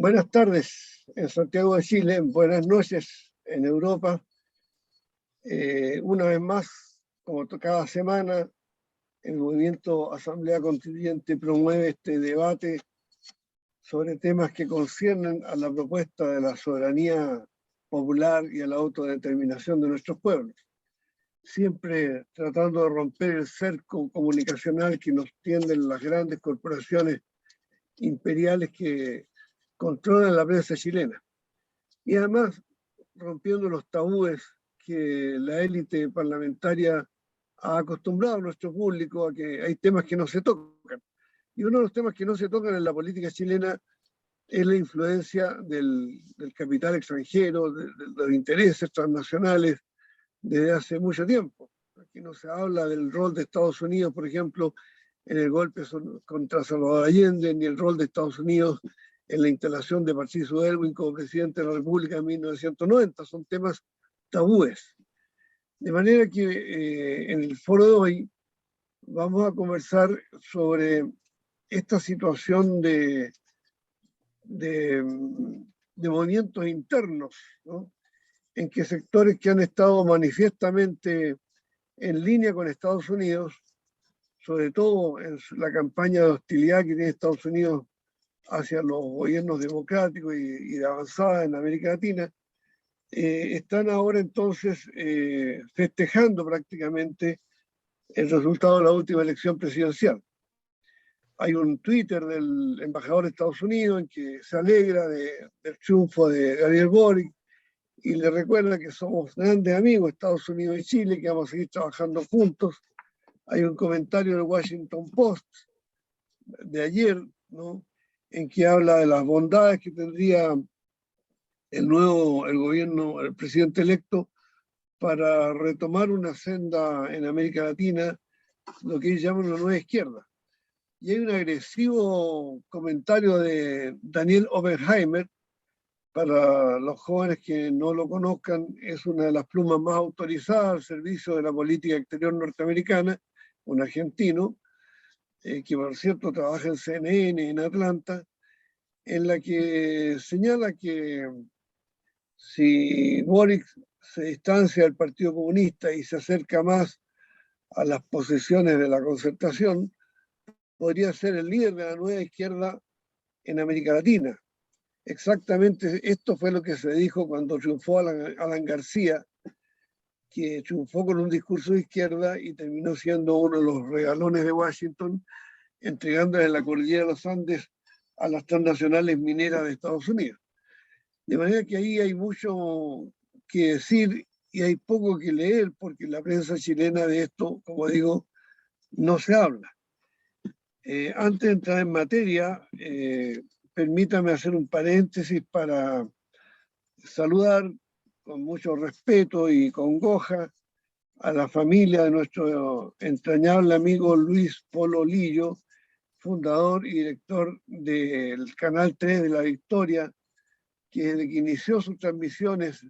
Buenas tardes en Santiago de Chile, buenas noches en Europa. Una vez más, como cada semana, el movimiento Asamblea Constituyente promueve este debate sobre temas que conciernen a la propuesta de la soberanía popular y a la autodeterminación de nuestros pueblos, siempre tratando de romper el cerco comunicacional que nos tienden las grandes corporaciones imperiales que controlan la prensa chilena. Y además rompiendo los tabúes que la élite parlamentaria ha acostumbrado a nuestro público a que hay temas que no se tocan. Y uno de los temas que no se tocan en la política chilena es la influencia del capital extranjero, de los intereses transnacionales desde hace mucho tiempo. Aquí no se habla del rol de Estados Unidos, por ejemplo, en el golpe contra Salvador Allende, ni el rol de Estados Unidos en la instalación de Patricio Aylwin como presidente de la República en 1990. Son temas tabúes. De manera que en el foro de hoy vamos a conversar sobre esta situación de movimientos internos, ¿no? En que sectores que han estado manifiestamente en línea con Estados Unidos, sobre todo en la campaña de hostilidad que tiene Estados Unidos hacia los gobiernos democráticos y de avanzada en América Latina, están ahora entonces festejando prácticamente el resultado de la última elección presidencial. Hay un Twitter del embajador de Estados Unidos en que se alegra del triunfo de Gabriel Boric y le recuerda que somos grandes amigos, Estados Unidos y Chile, que vamos a seguir trabajando juntos. Hay un comentario del Washington Post de ayer, ¿no?, en que habla de las bondades que tendría el gobierno, el presidente electo, para retomar una senda en América Latina, lo que ellos llaman una nueva izquierda. Y hay un agresivo comentario de Daniel Oppenheimer. Para los jóvenes que no lo conozcan, es una de las plumas más autorizadas al servicio de la política exterior norteamericana, un argentino, que por cierto trabaja en CNN en Atlanta, en la que señala que si Boric se distancia del Partido Comunista y se acerca más a las posesiones de la Concertación, podría ser el líder de la nueva izquierda en América Latina. Exactamente esto fue lo que se dijo cuando triunfó Alan García, que triunfó con un discurso de izquierda y terminó siendo uno de los regalones de Washington, entregándole la cordillera de los Andes a las transnacionales mineras de Estados Unidos. De manera que ahí hay mucho que decir y hay poco que leer, porque la prensa chilena de esto, como digo, no se habla. Antes de entrar en materia, permítame hacer un paréntesis para saludar con mucho respeto y congoja a la familia de nuestro entrañable amigo Luis Polo Lillo, fundador y director del Canal 3 de La Victoria, que desde que inició sus transmisiones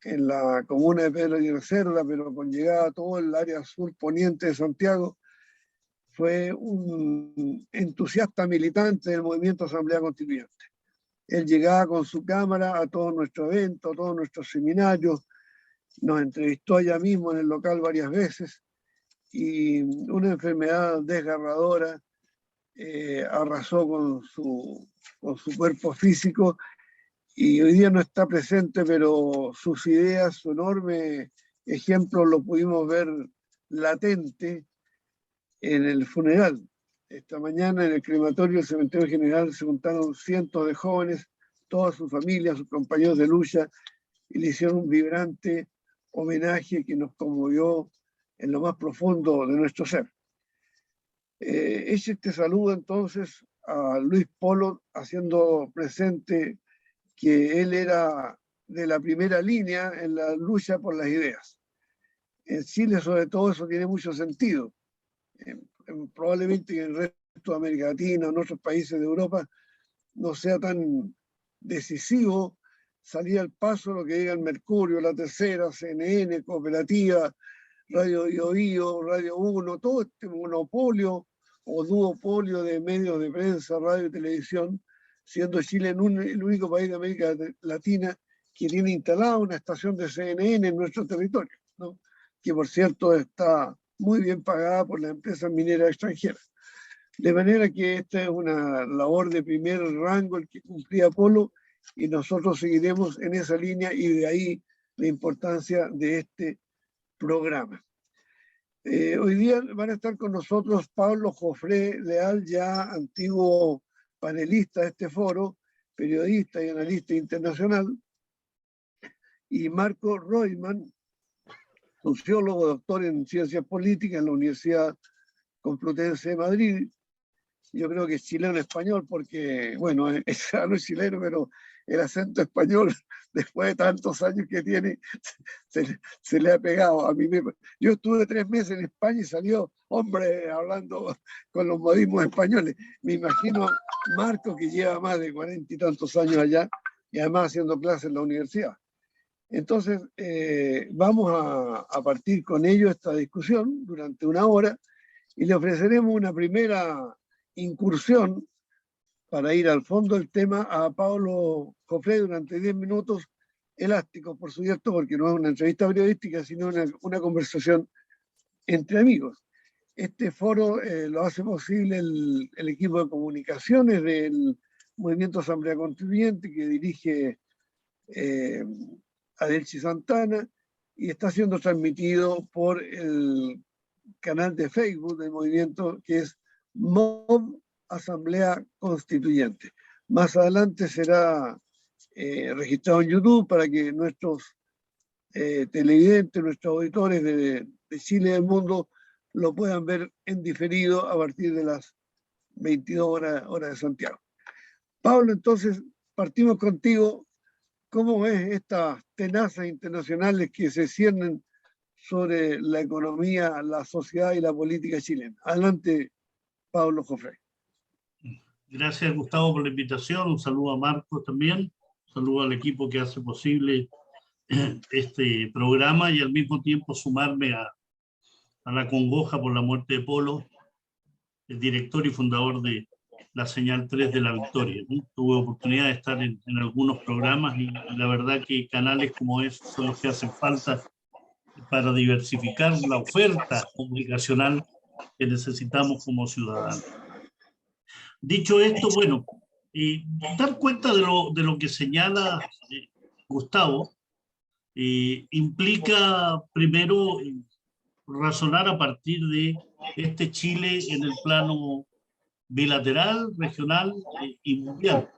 en la comuna de Pedro Aguirre Cerda, pero con llegada a todo el área sur poniente de Santiago, fue un entusiasta militante del movimiento Asamblea Constituyente. Él llegaba con su cámara a todos nuestros eventos, a todos nuestros seminarios, nos entrevistó allá mismo en el local varias veces y una enfermedad desgarradora arrasó con su cuerpo físico y hoy día no está presente, pero sus ideas, su enorme ejemplo lo pudimos ver latente en el funeral. Esta mañana en el crematorio del Cementerio General se juntaron cientos de jóvenes, toda su familia, sus compañeros de lucha, y le hicieron un vibrante homenaje que nos conmovió en lo más profundo de nuestro ser. Es este saludo entonces a Luis Polo, haciendo presente que él era de la primera línea en la lucha por las ideas. En Chile, sobre todo, eso tiene mucho sentido. Probablemente en el resto de América Latina, en otros países de Europa, no sea tan decisivo salir al paso lo que diga el Mercurio, La Tercera, CNN, Cooperativa, Radio Bio Bio, Radio 1, todo este monopolio o duopolio de medios de prensa, radio y televisión, siendo Chile el único país de América Latina que tiene instalada una estación de CNN en nuestro territorio, ¿no? Que por cierto está muy bien pagada por las empresas mineras extranjeras. De manera que esta es una labor de primer rango el que cumplía Polo, y nosotros seguiremos en esa línea, y de ahí la importancia de este programa. Hoy día van a estar con nosotros Pablo Jofré Leal, ya antiguo panelista de este foro, periodista y analista internacional, y Marco Royman, sociólogo, doctor en ciencias políticas en la Universidad Complutense de Madrid. Yo creo que es chileno-español porque, bueno, no es chileno, pero el acento español, después de tantos años que tiene, se le ha pegado. Yo estuve 3 meses en España y salió hombre hablando con los modismos españoles. Me imagino Marco, que lleva más de 40 y tantos años allá y además haciendo clases en la universidad. Entonces, vamos a partir con ello esta discusión durante 1 hora y le ofreceremos una primera incursión para ir al fondo del tema a Pablo Jofré durante 10 minutos, elásticos, por cierto, porque no es una entrevista periodística, sino una conversación entre amigos. Este foro lo hace posible el equipo de comunicaciones del Movimiento Asamblea Constituyente, que dirige Adelchi Santana, y está siendo transmitido por el canal de Facebook del movimiento, que es MOV Asamblea Constituyente. Más adelante será registrado en YouTube para que nuestros televidentes, nuestros auditores de Chile y del mundo lo puedan ver en diferido a partir de las 22 horas de Santiago. Pablo, entonces partimos contigo. ¿Cómo ves estas tenazas internacionales que se ciernen sobre la economía, la sociedad y la política chilena? Adelante, Pablo Jofré. Gracias, Gustavo, por la invitación. Un saludo a Marcos también. Un saludo al equipo que hace posible este programa, y al mismo tiempo sumarme a la congoja por la muerte de Polo, el director y fundador de la Señal 3 de la Victoria, ¿no? Tuve oportunidad de estar en algunos programas y la verdad que canales como esos son los que hacen falta para diversificar la oferta comunicacional que necesitamos como ciudadanos. Dicho esto, bueno, dar cuenta de lo que señala Gustavo implica primero razonar a partir de este Chile en el plano bilateral, regional y mundial.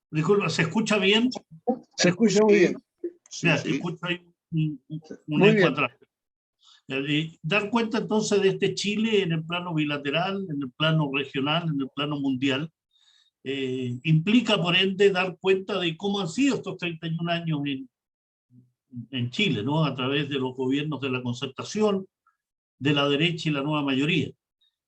Disculpa, ¿se escucha bien? Se escucha muy bien. Sí, sí. Escucho ahí un eco atrás. Dar cuenta entonces de este Chile en el plano bilateral, en el plano regional, en el plano mundial, implica por ende dar cuenta de cómo han sido estos 31 años en Chile, ¿no? A través de los gobiernos de la concertación, de la derecha y la nueva mayoría.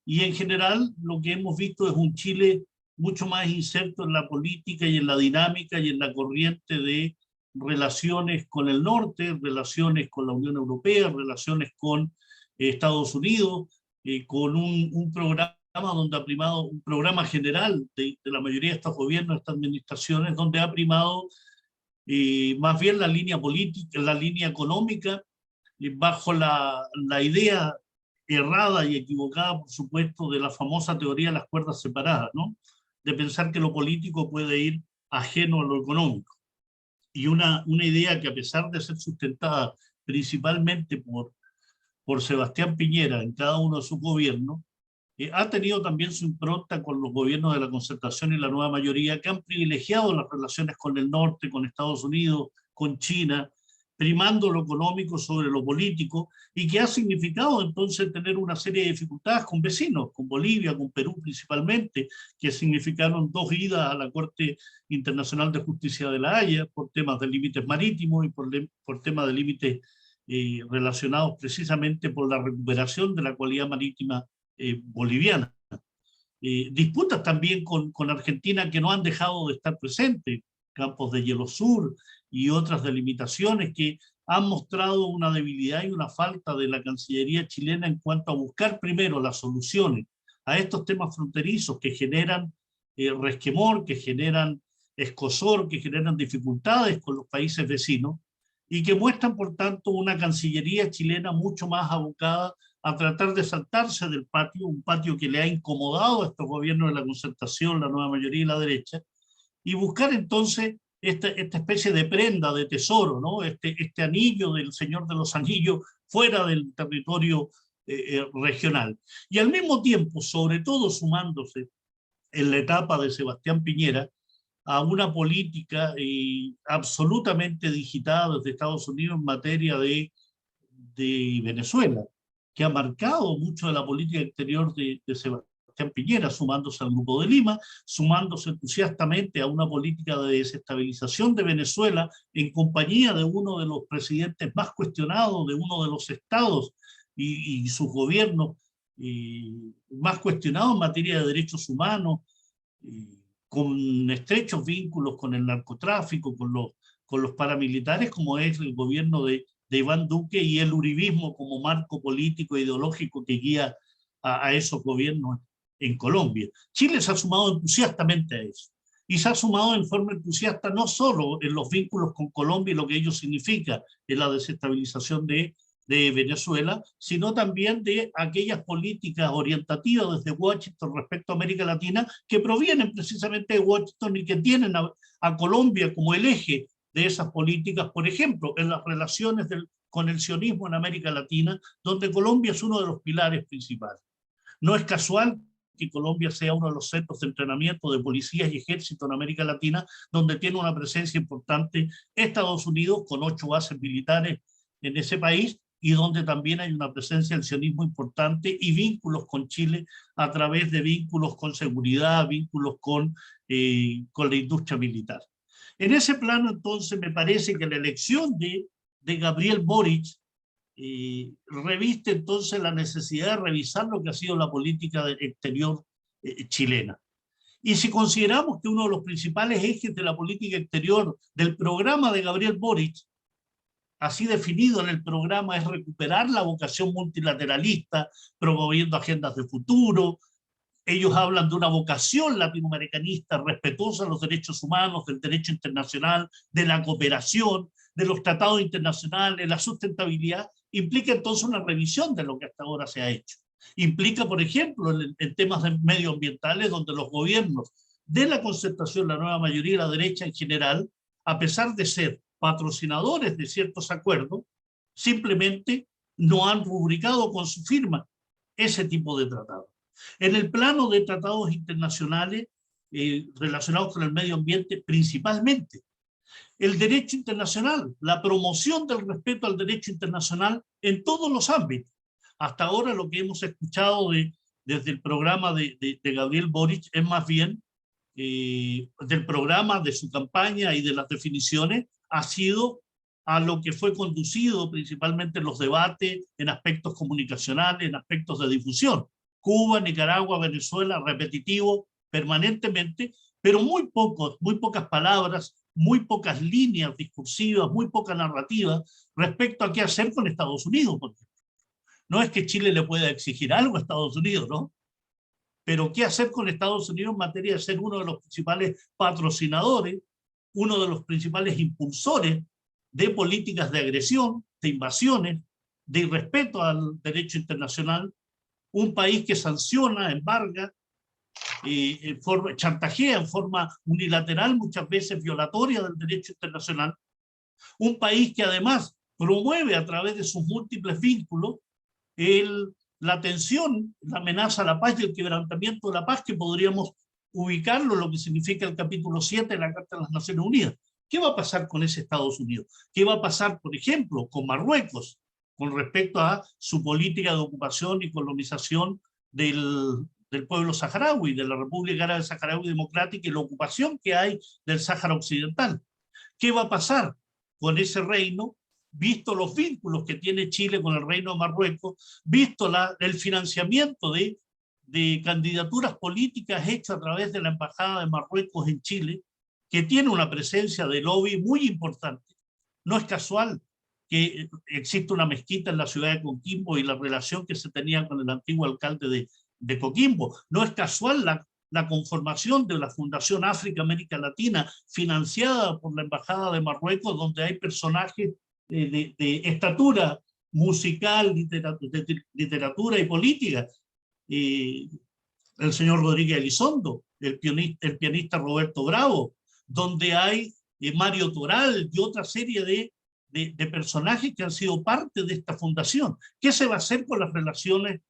Y en general lo que hemos visto es un Chile mucho más inserto en la política y en la dinámica y en la corriente de relaciones con el norte, relaciones con la Unión Europea, relaciones con Estados Unidos, con un programa donde ha primado, un programa general de la mayoría de estos gobiernos, de estas administraciones, donde ha primado más bien la línea política, la línea económica, bajo la idea errada y equivocada, por supuesto, de la famosa teoría de las cuerdas separadas, ¿no? De pensar que lo político puede ir ajeno a lo económico. Y una idea que, a pesar de ser sustentada principalmente por Sebastián Piñera en cada uno de sus gobiernos, ha tenido también su impronta con los gobiernos de la concertación y la nueva mayoría, que han privilegiado las relaciones con el norte, con Estados Unidos, con China, primando lo económico sobre lo político, y que ha significado entonces tener una serie de dificultades con vecinos, con Bolivia, con Perú principalmente, que significaron 2 idas a la Corte Internacional de Justicia de La Haya por temas de límites marítimos y por temas de límites relacionados precisamente por la recuperación de la cualidad marítima boliviana. Disputas también con Argentina que no han dejado de estar presentes, campos de Hielo Sur y otras delimitaciones que han mostrado una debilidad y una falta de la Cancillería chilena en cuanto a buscar primero las soluciones a estos temas fronterizos que generan resquemor, que generan escozor, que generan dificultades con los países vecinos, y que muestran, por tanto, una Cancillería chilena mucho más abocada a tratar de saltarse del patio, un patio que le ha incomodado a estos gobiernos de la concertación, la nueva mayoría y la derecha, y buscar entonces esta especie de prenda, de tesoro, ¿no? Este anillo del Señor de los Anillos fuera del territorio regional. Y al mismo tiempo, sobre todo sumándose en la etapa de Sebastián Piñera, a una política absolutamente digitada desde Estados Unidos en materia de Venezuela, que ha marcado mucho de la política exterior de Sebastián Piñera, sumándose al Grupo de Lima, sumándose entusiastamente a una política de desestabilización de Venezuela en compañía de uno de los presidentes más cuestionados, de uno de los estados y sus gobiernos más cuestionados en materia de derechos humanos, con estrechos vínculos con el narcotráfico, con los paramilitares, como es el gobierno de Iván Duque y el uribismo como marco político e ideológico que guía a esos gobiernos en Colombia. Chile se ha sumado entusiastamente a eso. Y se ha sumado en forma entusiasta no solo en los vínculos con Colombia y lo que ello significa en la desestabilización de Venezuela, sino también de aquellas políticas orientativas desde Washington respecto a América Latina que provienen precisamente de Washington y que tienen a Colombia como el eje de esas políticas, por ejemplo, en las relaciones con el sionismo en América Latina, donde Colombia es uno de los pilares principales. No es casual que Colombia sea uno de los centros de entrenamiento de policías y ejército en América Latina, donde tiene una presencia importante Estados Unidos, con 8 bases militares en ese país, y donde también hay una presencia del sionismo importante y vínculos con Chile a través de vínculos con seguridad, vínculos con la industria militar. En ese plano, entonces, me parece que la elección de Gabriel Boric reviste entonces la necesidad de revisar lo que ha sido la política exterior chilena. Y si consideramos que uno de los principales ejes de la política exterior del programa de Gabriel Boric, así definido en el programa, es recuperar la vocación multilateralista, promoviendo agendas de futuro. Ellos hablan de una vocación latinoamericanista respetuosa de los derechos humanos, del derecho internacional, de la cooperación, de los tratados internacionales, la sustentabilidad. Implica entonces una revisión de lo que hasta ahora se ha hecho. Implica, por ejemplo, en temas medioambientales, donde los gobiernos de la concertación, la nueva mayoría y la derecha en general, a pesar de ser patrocinadores de ciertos acuerdos, simplemente no han rubricado con su firma ese tipo de tratados. En el plano de tratados internacionales relacionados con el medio ambiente, principalmente, el derecho internacional, la promoción del respeto al derecho internacional en todos los ámbitos. Hasta ahora lo que hemos escuchado desde el programa de Gabriel Boric es más bien del programa, de su campaña y de las definiciones, ha sido a lo que fue conducido principalmente en los debates, en aspectos comunicacionales, en aspectos de difusión. Cuba, Nicaragua, Venezuela, repetitivo permanentemente, pero muy pocas palabras, muy pocas líneas discursivas, muy poca narrativa respecto a qué hacer con Estados Unidos, por ejemplo. No es que Chile le pueda exigir algo a Estados Unidos, ¿no? Pero qué hacer con Estados Unidos en materia de ser uno de los principales patrocinadores, uno de los principales impulsores de políticas de agresión, de invasiones, de irrespeto al derecho internacional, un país que sanciona, embarga, chantajea en forma unilateral, muchas veces violatoria del derecho internacional, un país que además promueve a través de sus múltiples vínculos la tensión, la amenaza a la paz y el quebrantamiento de la paz, que podríamos ubicarlo en lo que significa el capítulo 7 de la Carta de las Naciones Unidas. ¿Qué va a pasar con ese Estados Unidos? ¿Qué va a pasar, por ejemplo, con Marruecos con respecto a su política de ocupación y colonización del pueblo saharaui, de la República Árabe Saharaui Democrática, y la ocupación que hay del Sáhara Occidental? ¿Qué va a pasar con ese reino, visto los vínculos que tiene Chile con el reino de Marruecos, visto el financiamiento de candidaturas políticas hechas a través de la Embajada de Marruecos en Chile, que tiene una presencia de lobby muy importante? No es casual que existe una mezquita en la ciudad de Coquimbo y la relación que se tenía con el antiguo alcalde de Coquimbo. No es casual la conformación de la Fundación África-América Latina, financiada por la Embajada de Marruecos, donde hay personajes de estatura musical, literatura y política. El señor Rodríguez Elizondo, el pianista Roberto Bravo, donde hay Mario Toral y otra serie de personajes que han sido parte de esta fundación. ¿Qué se va a hacer con las relaciones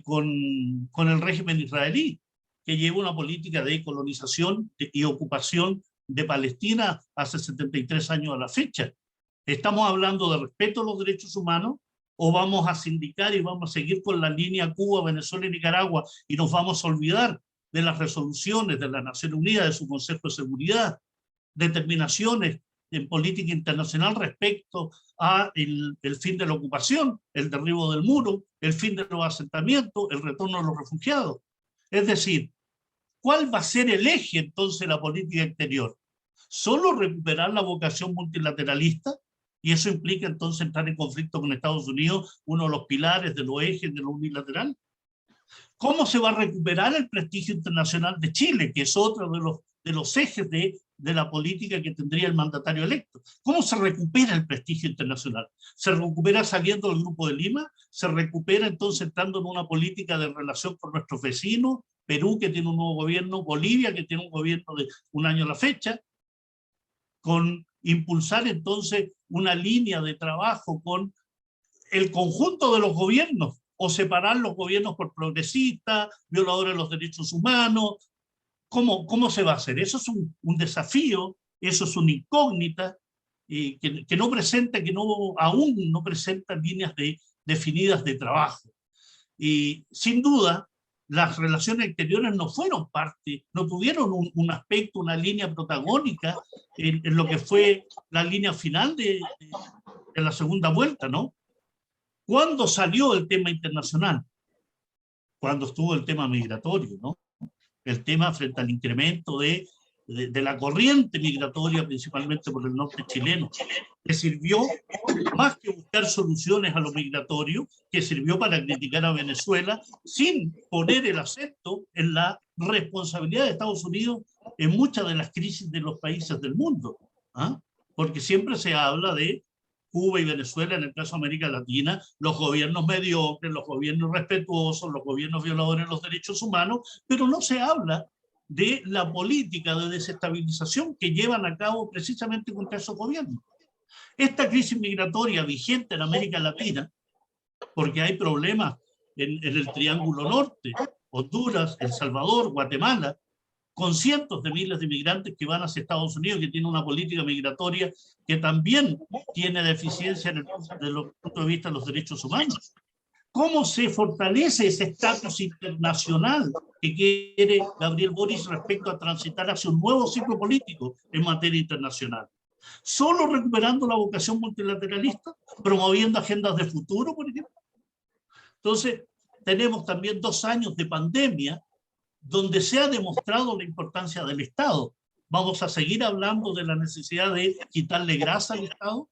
con el régimen israelí, que lleva una política de colonización y ocupación de Palestina hace 73 años a la fecha? ¿Estamos hablando de respeto a los derechos humanos o vamos a sindicar y vamos a seguir con la línea Cuba, Venezuela y Nicaragua y nos vamos a olvidar de las resoluciones de la Naciones Unidas, de su Consejo de Seguridad, determinaciones en política internacional respecto a el fin de la ocupación, el derribo del muro, el fin de los asentamientos, el retorno de los refugiados? Es decir, ¿cuál va a ser el eje entonces de la política exterior? ¿Solo recuperar la vocación multilateralista? Y eso implica entonces entrar en conflicto con Estados Unidos, uno de los pilares de los ejes de lo unilateral. ¿Cómo se va a recuperar el prestigio internacional de Chile, que es otro de los ejes de la política que tendría el mandatario electo? ¿Cómo se recupera el prestigio internacional? ¿Se recupera saliendo del Grupo de Lima? ¿Se recupera entonces entrando en una política de relación con nuestros vecinos? Perú, que tiene un nuevo gobierno, Bolivia, que tiene un gobierno de un año a la fecha, con impulsar entonces una línea de trabajo con el conjunto de los gobiernos, o separar los gobiernos por progresistas, violadores de los derechos humanos. ¿Cómo se va a hacer? Eso es un desafío, eso es una incógnita que no presenta, aún no presenta líneas definidas de trabajo. Y sin duda, las relaciones exteriores no fueron parte, no tuvieron un aspecto, una línea protagónica en lo que fue la línea final de la segunda vuelta, ¿no? ¿Cuándo salió el tema internacional? Cuando estuvo el tema migratorio, ¿no? El tema frente al incremento de la corriente migratoria, principalmente por el norte chileno, que sirvió más que buscar soluciones a lo migratorio, que sirvió para criticar a Venezuela sin poner el acento en la responsabilidad de Estados Unidos en muchas de las crisis de los países del mundo. ¿Ah? Porque siempre se habla de Cuba y Venezuela, en el caso de América Latina, los gobiernos mediocres, los gobiernos irrespetuosos, los gobiernos violadores de los derechos humanos, pero no se habla de la política de desestabilización que llevan a cabo precisamente contra esos gobiernos. Esta crisis migratoria vigente en América Latina, porque hay problemas en el Triángulo Norte, Honduras, El Salvador, Guatemala, con cientos de miles de migrantes que van hacia Estados Unidos, que tiene una política migratoria que también tiene deficiencia desde el punto de vista de los derechos humanos. ¿Cómo se fortalece ese estatus internacional que quiere Gabriel Boric respecto a transitar hacia un nuevo ciclo político en materia internacional? ¿Solo recuperando la vocación multilateralista? ¿Promoviendo agendas de futuro, por ejemplo? Entonces, tenemos también 2 años de pandemia donde se ha demostrado la importancia del Estado. ¿Vamos a seguir hablando de la necesidad de quitarle grasa al Estado?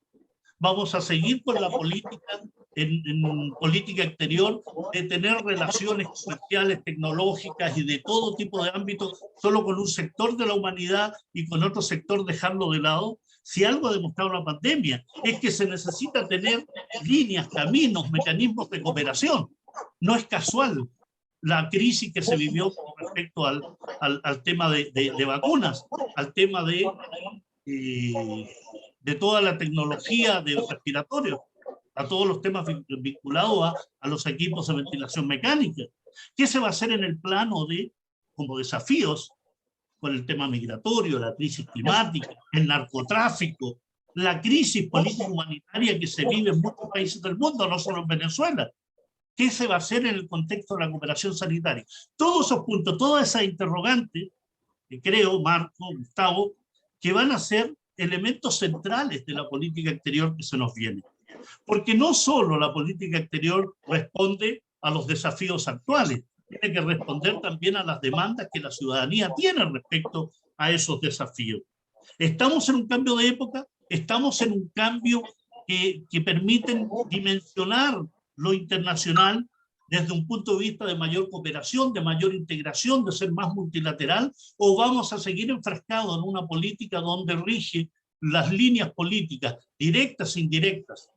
¿Vamos a seguir con la política en política exterior de tener relaciones comerciales, tecnológicas y de todo tipo de ámbitos solo con un sector de la humanidad y con otro sector dejarlo de lado? Si algo ha demostrado la pandemia es que se necesita tener líneas, caminos, mecanismos de cooperación. No es casual la crisis que se vivió con respecto al tema de vacunas, al tema de toda la tecnología de respiratorio, a todos los temas vinculados a los equipos de ventilación mecánica. ¿Qué se va a hacer en el plano como desafíos con el tema migratorio, la crisis climática, el narcotráfico, la crisis político-humanitaria que se vive en muchos países del mundo, no solo en Venezuela? ¿Qué se va a hacer en el contexto de la cooperación sanitaria? Todos esos puntos, todas esas interrogantes, que creo, Marco, Gustavo, que van a ser elementos centrales de la política exterior que se nos viene. Porque no solo la política exterior responde a los desafíos actuales, tiene que responder también a las demandas que la ciudadanía tiene respecto a esos desafíos. Estamos en un cambio de época, estamos en un cambio que permiten dimensionar lo internacional desde un punto de vista de mayor cooperación, de mayor integración, de ser más multilateral, o vamos a seguir enfrascados en una política donde rige las líneas políticas, directas e indirectas,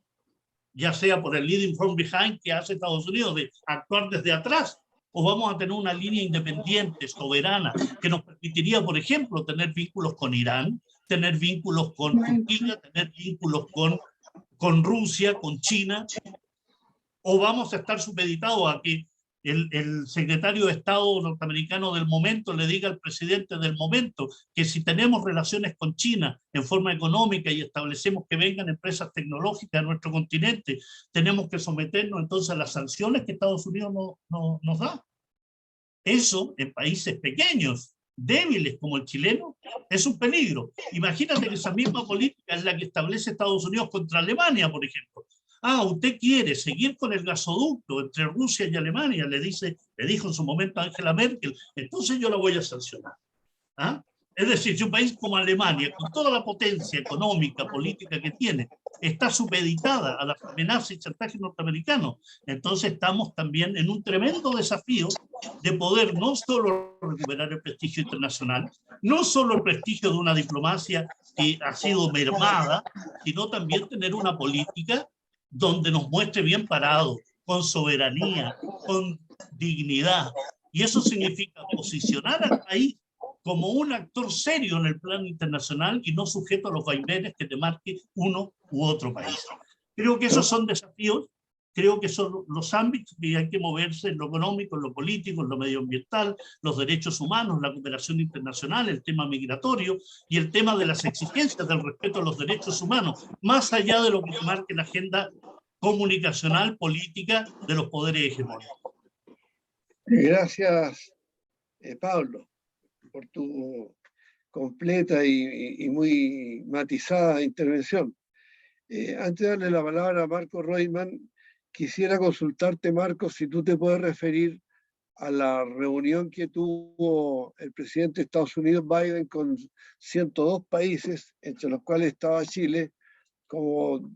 ya sea por el leading from behind que hace Estados Unidos, de actuar desde atrás, o vamos a tener una línea independiente, soberana, que nos permitiría, por ejemplo, tener vínculos con Irán, tener vínculos con Turquía, tener vínculos con Rusia, con China, o vamos a estar supeditados a que el secretario de Estado norteamericano del momento le diga al presidente del momento que si tenemos relaciones con China en forma económica y establecemos que vengan empresas tecnológicas a nuestro continente, tenemos que someternos entonces a las sanciones que Estados Unidos nos da. Eso en países pequeños, débiles como el chileno, es un peligro. Imagínate que esa misma política es la que establece Estados Unidos contra Alemania, por ejemplo. Ah, usted quiere seguir con el gasoducto entre Rusia y Alemania, le dijo en su momento Angela Merkel, entonces yo la voy a sancionar. ¿Ah? Es decir, si un país como Alemania, con toda la potencia económica, política que tiene, está supeditada a las amenazas y chantajes norteamericanos, entonces estamos también en un tremendo desafío de poder no solo recuperar el prestigio internacional, no solo el prestigio de una diplomacia que ha sido mermada, sino también tener una política donde nos muestre bien parados, con soberanía, con dignidad. Y eso significa posicionar al país como un actor serio en el plano internacional y no sujeto a los vaivenes que te marque uno u otro país. Creo que esos son desafíos, creo que son los ámbitos que hay que moverse en lo económico, en lo político, en lo medioambiental, los derechos humanos, la cooperación internacional, el tema migratorio y el tema de las exigencias del respeto a los derechos humanos, más allá de lo que marque la agenda comunicacional, política de los poderes hegemónicos. Gracias, Pablo, por tu completa y muy matizada intervención. Antes de darle la palabra a Marco Reutemann, quisiera consultarte, Marco, si tú te puedes referir a la reunión que tuvo el presidente de Estados Unidos, Biden, con 102 países, entre los cuales estaba Chile, como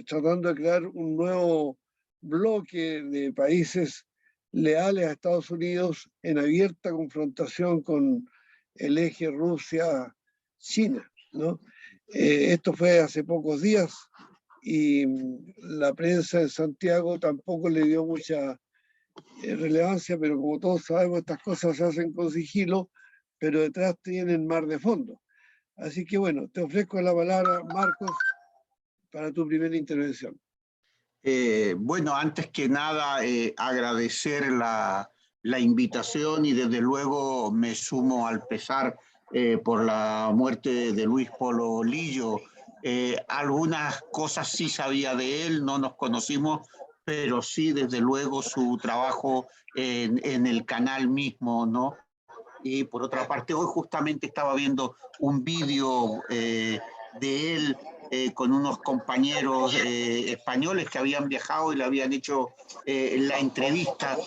tratando de crear un nuevo bloque de países leales a Estados Unidos en abierta confrontación con el eje Rusia-China, ¿no? Esto fue hace pocos días y la prensa en Santiago tampoco le dio mucha relevancia, pero como todos sabemos, estas cosas se hacen con sigilo, pero detrás tienen mar de fondo. Así que bueno, te ofrezco la palabra, Marcos, para tu primera intervención. Bueno, antes que nada, agradecer la invitación y desde luego me sumo al pesar por la muerte de Luis Polo Lillo. Algunas cosas sí sabía de él, no nos conocimos, pero sí desde luego su trabajo en el canal mismo, ¿no? Y por otra parte, hoy justamente estaba viendo un vídeo de él con unos compañeros españoles que habían viajado y le habían hecho la entrevista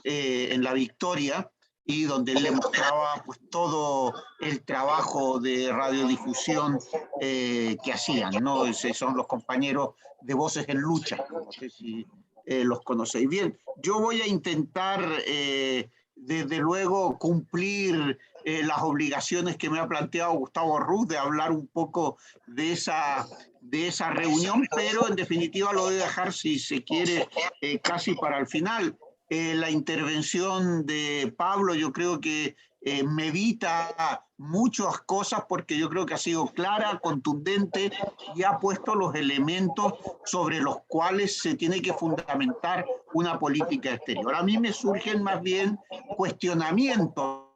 en La Victoria, y donde él le mostraba pues todo el trabajo de radiodifusión que hacían, ¿no? Esos son los compañeros de Voces en Lucha, no sé si los conocéis bien. Yo voy a intentar desde luego cumplir las obligaciones que me ha planteado Gustavo Ruz de hablar un poco de esa reunión, pero en definitiva lo voy a dejar, si se quiere, casi para el final. La intervención de Pablo yo creo que me evita muchas cosas porque yo creo que ha sido clara, contundente y ha puesto los elementos sobre los cuales se tiene que fundamentar una política exterior. A mí me surgen más bien cuestionamientos,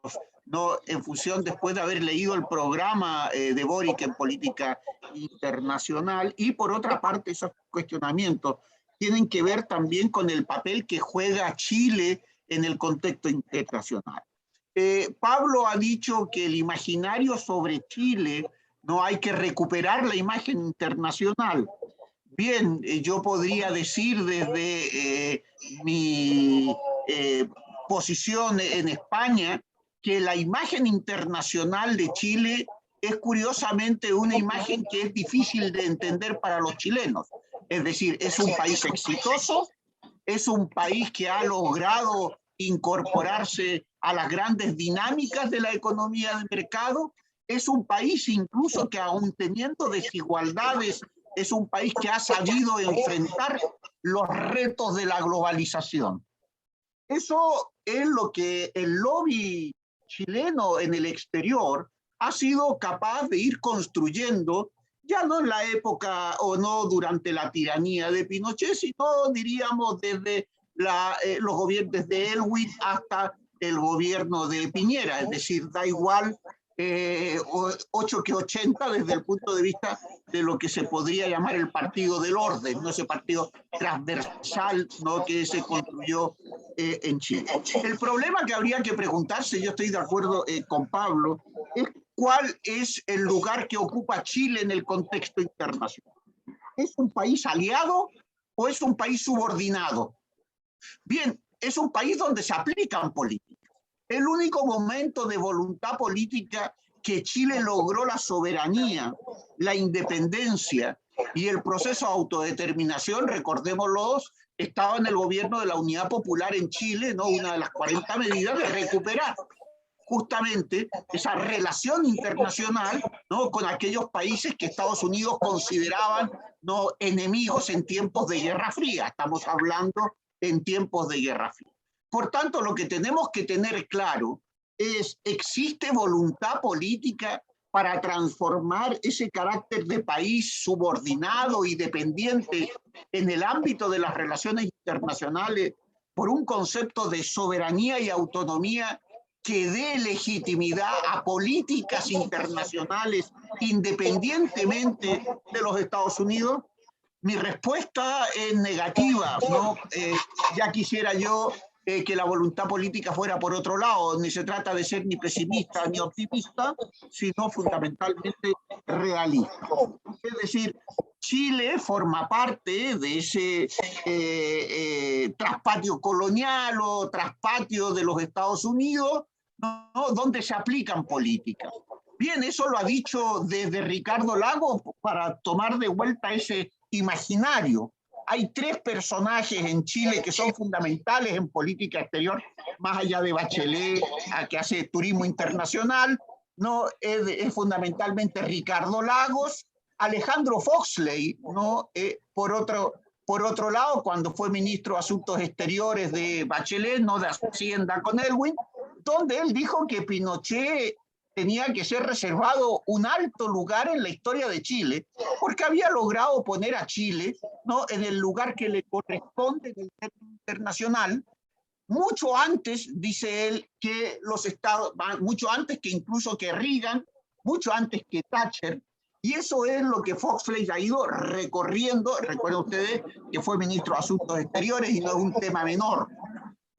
¿no? En función, después de haber leído el programa de Boric en política internacional, y por otra parte esos cuestionamientos tienen que ver también con el papel que juega Chile en el contexto internacional. Pablo ha dicho que el imaginario sobre Chile, no hay que recuperar la imagen internacional. Bien, yo podría decir desde mi posición en España que la imagen internacional de Chile es curiosamente una imagen que es difícil de entender para los chilenos. Es decir, es un país exitoso, es un país que ha logrado incorporarse a las grandes dinámicas de la economía de mercado, es un país incluso que aún teniendo desigualdades, es un país que ha sabido enfrentar los retos de la globalización. Eso es lo que el lobby chileno en el exterior ha sido capaz de ir construyendo, ya no en la época o no durante la tiranía de Pinochet, sino diríamos desde los gobiernos de Elwin hasta el gobierno de Piñera, es decir, da igual 8 que 80 desde el punto de vista de lo que se podría llamar el partido del orden, no ese partido transversal, ¿no?, que se construyó en Chile. El problema que habría que preguntarse, yo estoy de acuerdo con Pablo, es cuál es el lugar que ocupa Chile en el contexto internacional. ¿Es un país aliado o es un país subordinado? Bien, es un país donde se aplican políticas. El único momento de voluntad política que Chile logró la soberanía, la independencia y el proceso de autodeterminación, recordémoslo, estaba en el gobierno de la Unidad Popular en Chile, ¿no?, una de las 40 medidas de recuperar justamente esa relación internacional, ¿no?, con aquellos países que Estados Unidos consideraban, ¿no?, enemigos en tiempos de Guerra Fría. Estamos hablando en tiempos de Guerra Fría. Por tanto, lo que tenemos que tener claro es, ¿existe voluntad política para transformar ese carácter de país subordinado y dependiente en el ámbito de las relaciones internacionales por un concepto de soberanía y autonomía que dé legitimidad a políticas internacionales independientemente de los Estados Unidos? Mi respuesta es negativa, ¿no? Ya quisiera yo que la voluntad política fuera por otro lado. Ni se trata de ser ni pesimista ni optimista, sino fundamentalmente realista. Es decir, Chile forma parte de ese traspatio colonial o traspatio de los Estados Unidos, ¿no?, donde se aplican políticas. Bien, eso lo ha dicho desde Ricardo Lagos para tomar de vuelta ese imaginario. Hay 3 personajes en Chile que son fundamentales en política exterior, más allá de Bachelet, que hace turismo internacional, ¿no? Es fundamentalmente Ricardo Lagos, Alejandro Foxley, ¿no?, por otro lado, cuando fue ministro de Asuntos Exteriores de Bachelet, no de Hacienda con Elwin, donde él dijo que Pinochet tenía que ser reservado un alto lugar en la historia de Chile, porque había logrado poner a Chile, ¿no?, en el lugar que le corresponde en el término internacional, mucho antes, dice él, que los Estados, mucho antes que incluso que Reagan, mucho antes que Thatcher, y eso es lo que Foxley ha ido recorriendo. Recuerden ustedes que fue ministro de Asuntos Exteriores y no es un tema menor.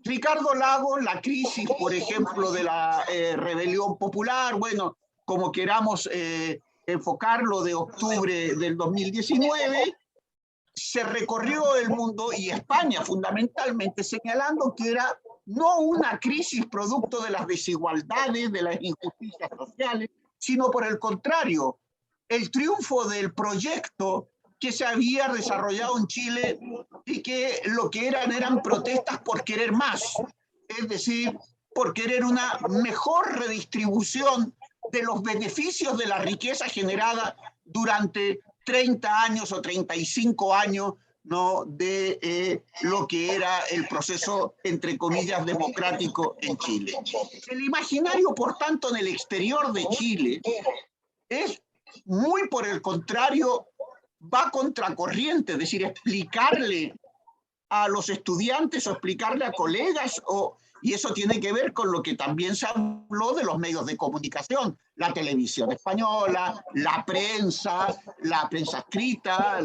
Ricardo Lagos, la crisis, por ejemplo, de la rebelión popular, bueno, como queramos enfocarlo, de octubre del 2019, se recorrió el mundo y España fundamentalmente señalando que era no una crisis producto de las desigualdades, de las injusticias sociales, sino por el contrario, el triunfo del proyecto que se había desarrollado en Chile y que lo que eran protestas por querer más, es decir, por querer una mejor redistribución de los beneficios de la riqueza generada durante 30 años o 35 años, ¿no?, de lo que era el proceso, entre comillas, democrático en Chile. El imaginario, por tanto, en el exterior de Chile es muy por el contrario, va contracorriente, es decir, explicarle a los estudiantes o explicarle a colegas, y eso tiene que ver con lo que también se habló de los medios de comunicación, la televisión española, la prensa escrita,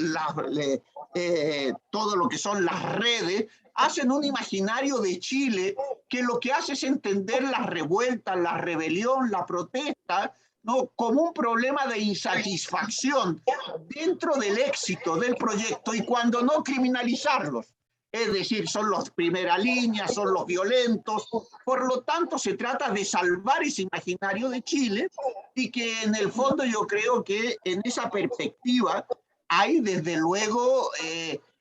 todo lo que son las redes, hacen un imaginario de Chile que lo que hace es entender las revueltas, la rebelión, la protesta, ¿no?, como un problema de insatisfacción dentro del éxito del proyecto, y cuando no, criminalizarlos. Es decir, son los primera línea, son los violentos. Por lo tanto, se trata de salvar ese imaginario de Chile, y que en el fondo yo creo que en esa perspectiva hay desde luego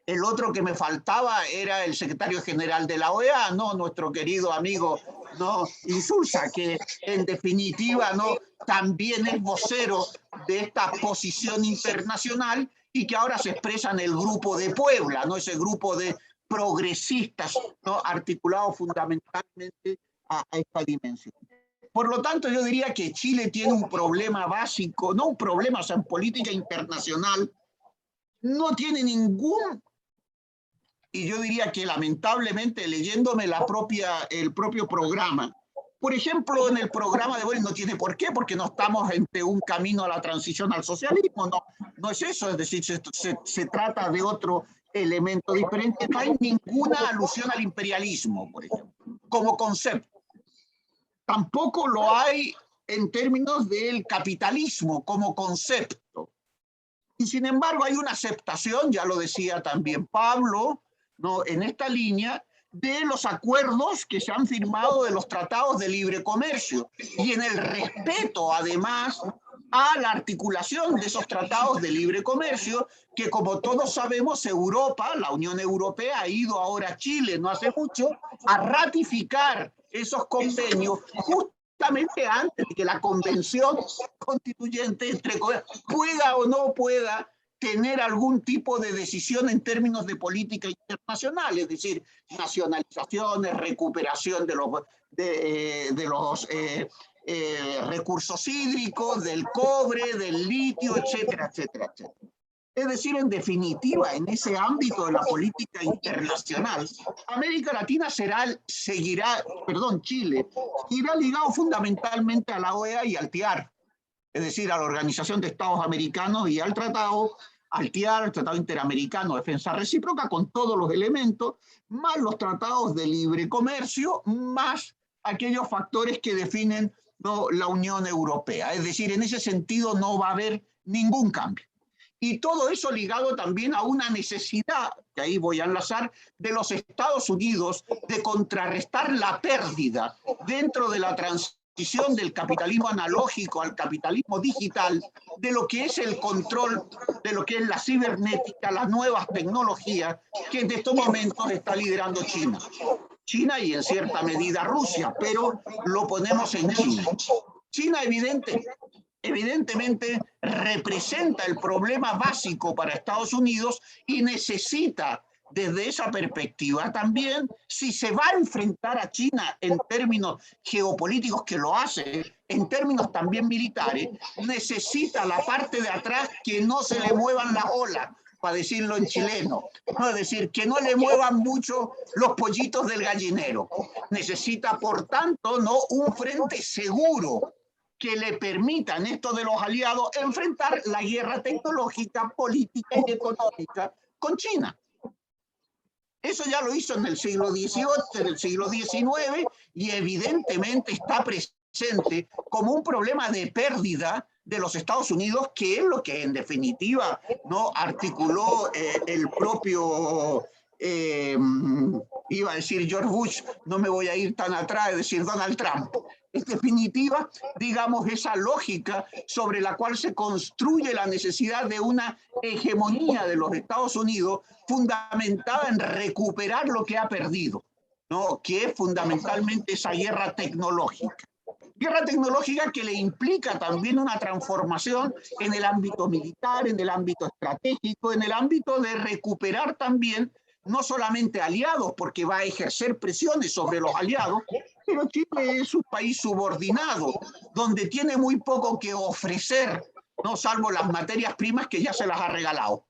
El otro que me faltaba era el secretario general de la OEA, ¿no? Nuestro querido amigo, ¿no? Insulza, que en definitiva, ¿no? También es vocero de esta posición internacional y que ahora se expresa en el Grupo de Puebla, ¿no? Ese grupo de progresistas, ¿no? Articulado fundamentalmente a esta dimensión. Por lo tanto, yo diría que Chile tiene un problema básico, no un problema, o sea, en política internacional, no tiene ningún. Y yo diría que lamentablemente, leyéndome el propio programa, por ejemplo, en el programa de hoy no tiene por qué, porque no estamos ante un camino a la transición al socialismo, no es eso, es decir, se trata de otro elemento diferente. No hay ninguna alusión al imperialismo, por ejemplo, como concepto. Tampoco lo hay en términos del capitalismo como concepto. Y sin embargo hay una aceptación, ya lo decía también Pablo, ¿no? En esta línea de los acuerdos que se han firmado de los tratados de libre comercio y en el respeto además a la articulación de esos tratados de libre comercio que, como todos sabemos, Europa, la Unión Europea, ha ido ahora a Chile no hace mucho a ratificar esos convenios justamente antes de que la convención constituyente entre pueda o no pueda tener algún tipo de decisión en términos de política internacional, es decir, nacionalizaciones, recuperación de los recursos hídricos, del cobre, del litio, etcétera, etcétera, etcétera. Es decir, en definitiva, en ese ámbito de la política internacional, América Latina Chile, irá ligado fundamentalmente a la OEA y al TIAR, es decir, a la Organización de Estados Americanos y al TIAR, el Tratado Interamericano de Defensa Recíproca, con todos los elementos, más los tratados de libre comercio, más aquellos factores que definen, ¿no?, la Unión Europea. Es decir, en ese sentido no va a haber ningún cambio. Y todo eso ligado también a una necesidad, que ahí voy a enlazar, de los Estados Unidos de contrarrestar la pérdida dentro de la transición del capitalismo analógico al capitalismo digital, de lo que es el control, de lo que es la cibernética, las nuevas tecnologías que en estos momentos está liderando China. China y en cierta medida Rusia, pero lo ponemos en China. China evidentemente representa el problema básico para Estados Unidos y necesita desde esa perspectiva también, si se va a enfrentar a China en términos geopolíticos, que lo hace, en términos también militares, necesita la parte de atrás que no se le muevan las olas, para decirlo en chileno, ¿no? Es decir, que no le muevan mucho los pollitos del gallinero. Necesita, por tanto, ¿no?, un frente seguro que le permitan estos de los aliados enfrentar la guerra tecnológica, política y económica con China. Eso ya lo hizo en el siglo XVIII, en el siglo XIX, y evidentemente está presente como un problema de pérdida de los Estados Unidos, que es lo que en definitiva no articuló el propio, iba a decir George Bush, no me voy a ir tan atrás, es decir, Donald Trump. En definitiva, digamos, esa lógica sobre la cual se construye la necesidad de una hegemonía de los Estados Unidos fundamentada en recuperar lo que ha perdido, ¿no?, que es fundamentalmente esa guerra tecnológica. Guerra tecnológica que le implica también una transformación en el ámbito militar, en el ámbito estratégico, en el ámbito de recuperar también no solamente aliados, porque va a ejercer presiones sobre los aliados, pero Chile es un país subordinado, donde tiene muy poco que ofrecer, no salvo las materias primas que ya se las ha regalado.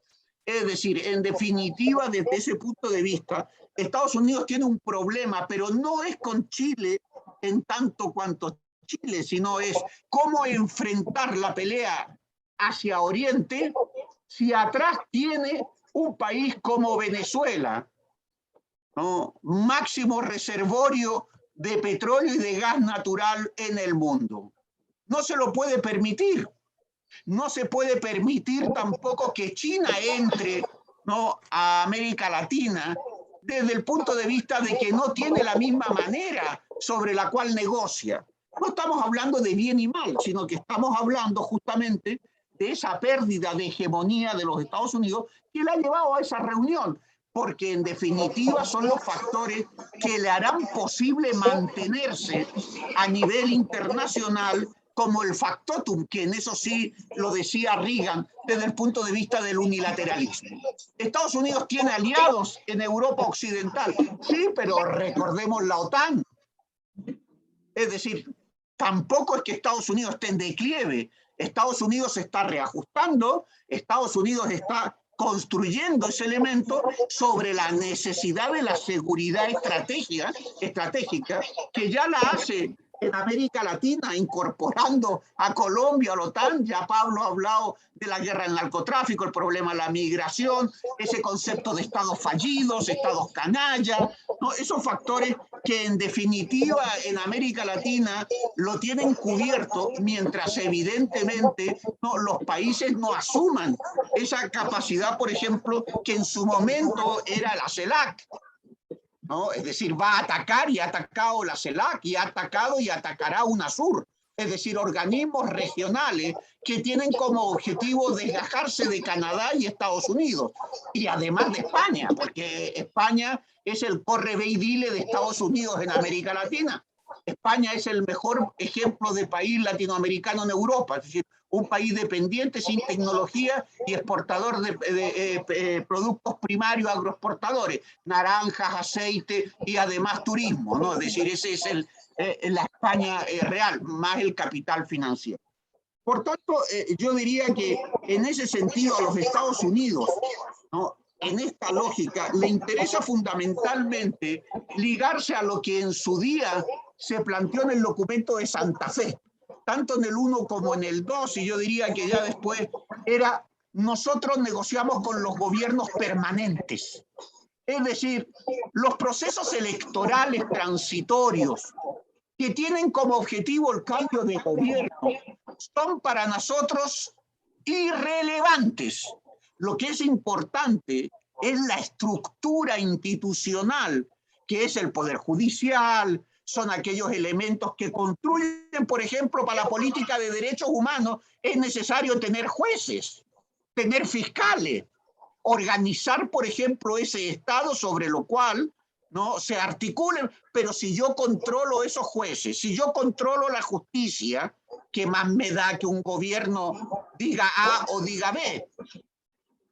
Es decir, en definitiva, desde ese punto de vista, Estados Unidos tiene un problema, pero no es con Chile en tanto cuanto Chile, sino es cómo enfrentar la pelea hacia Oriente si atrás tiene un país como Venezuela, ¿no?, máximo reservorio de petróleo y de gas natural en el mundo. No se lo puede permitir. No se puede permitir tampoco que China entre, ¿no?, a América Latina desde el punto de vista de que no tiene la misma manera sobre la cual negocia. No estamos hablando de bien y mal, sino que estamos hablando justamente de esa pérdida de hegemonía de los Estados Unidos que le ha llevado a esa reunión, porque en definitiva son los factores que le harán posible mantenerse a nivel internacional como el factotum, que en eso sí lo decía Reagan desde el punto de vista del unilateralismo. Estados Unidos tiene aliados en Europa Occidental, sí, pero recordemos la OTAN. Es decir, tampoco es que Estados Unidos esté en declive. Estados Unidos se está reajustando, Estados Unidos está construyendo ese elemento sobre la necesidad de la seguridad estratégica que ya la hace en América Latina, incorporando a Colombia a la OTAN. Ya Pablo ha hablado de la guerra del narcotráfico, el problema de la migración, ese concepto de estados fallidos, estados canalla, ¿no? Esos factores que en definitiva en América Latina lo tienen cubierto, mientras evidentemente los países no asuman esa capacidad, por ejemplo, que en su momento era la CELAC, ¿no? Es decir, va a atacar y ha atacado la CELAC y ha atacado y atacará UNASUR, es decir, organismos regionales que tienen como objetivo desgajarse de Canadá y Estados Unidos, y además de España, porque España es el corre ve y dile de Estados Unidos en América Latina. España es el mejor ejemplo de país latinoamericano en Europa, es decir, un país dependiente, sin tecnología y exportador de productos primarios agroexportadores, naranjas, aceite y además turismo, ¿no? Es decir, ese es la España real, más el capital financiero. Por tanto, yo diría que en ese sentido a los Estados Unidos, ¿no?, en esta lógica, le interesa fundamentalmente ligarse a lo que en su día se planteó en el documento de Santa Fe, tanto en el 1 como en el 2, y yo diría que ya después era: nosotros negociamos con los gobiernos permanentes. Es decir, los procesos electorales transitorios que tienen como objetivo el cambio de gobierno son para nosotros irrelevantes. Lo que es importante es la estructura institucional, que es el Poder Judicial, son aquellos elementos que construyen, por ejemplo, para la política de derechos humanos es necesario tener jueces, tener fiscales, organizar, por ejemplo, ese Estado sobre lo cual, ¿no?, se articulen. Pero si yo controlo esos jueces, si yo controlo la justicia, ¿qué más me da que un gobierno diga A o diga B?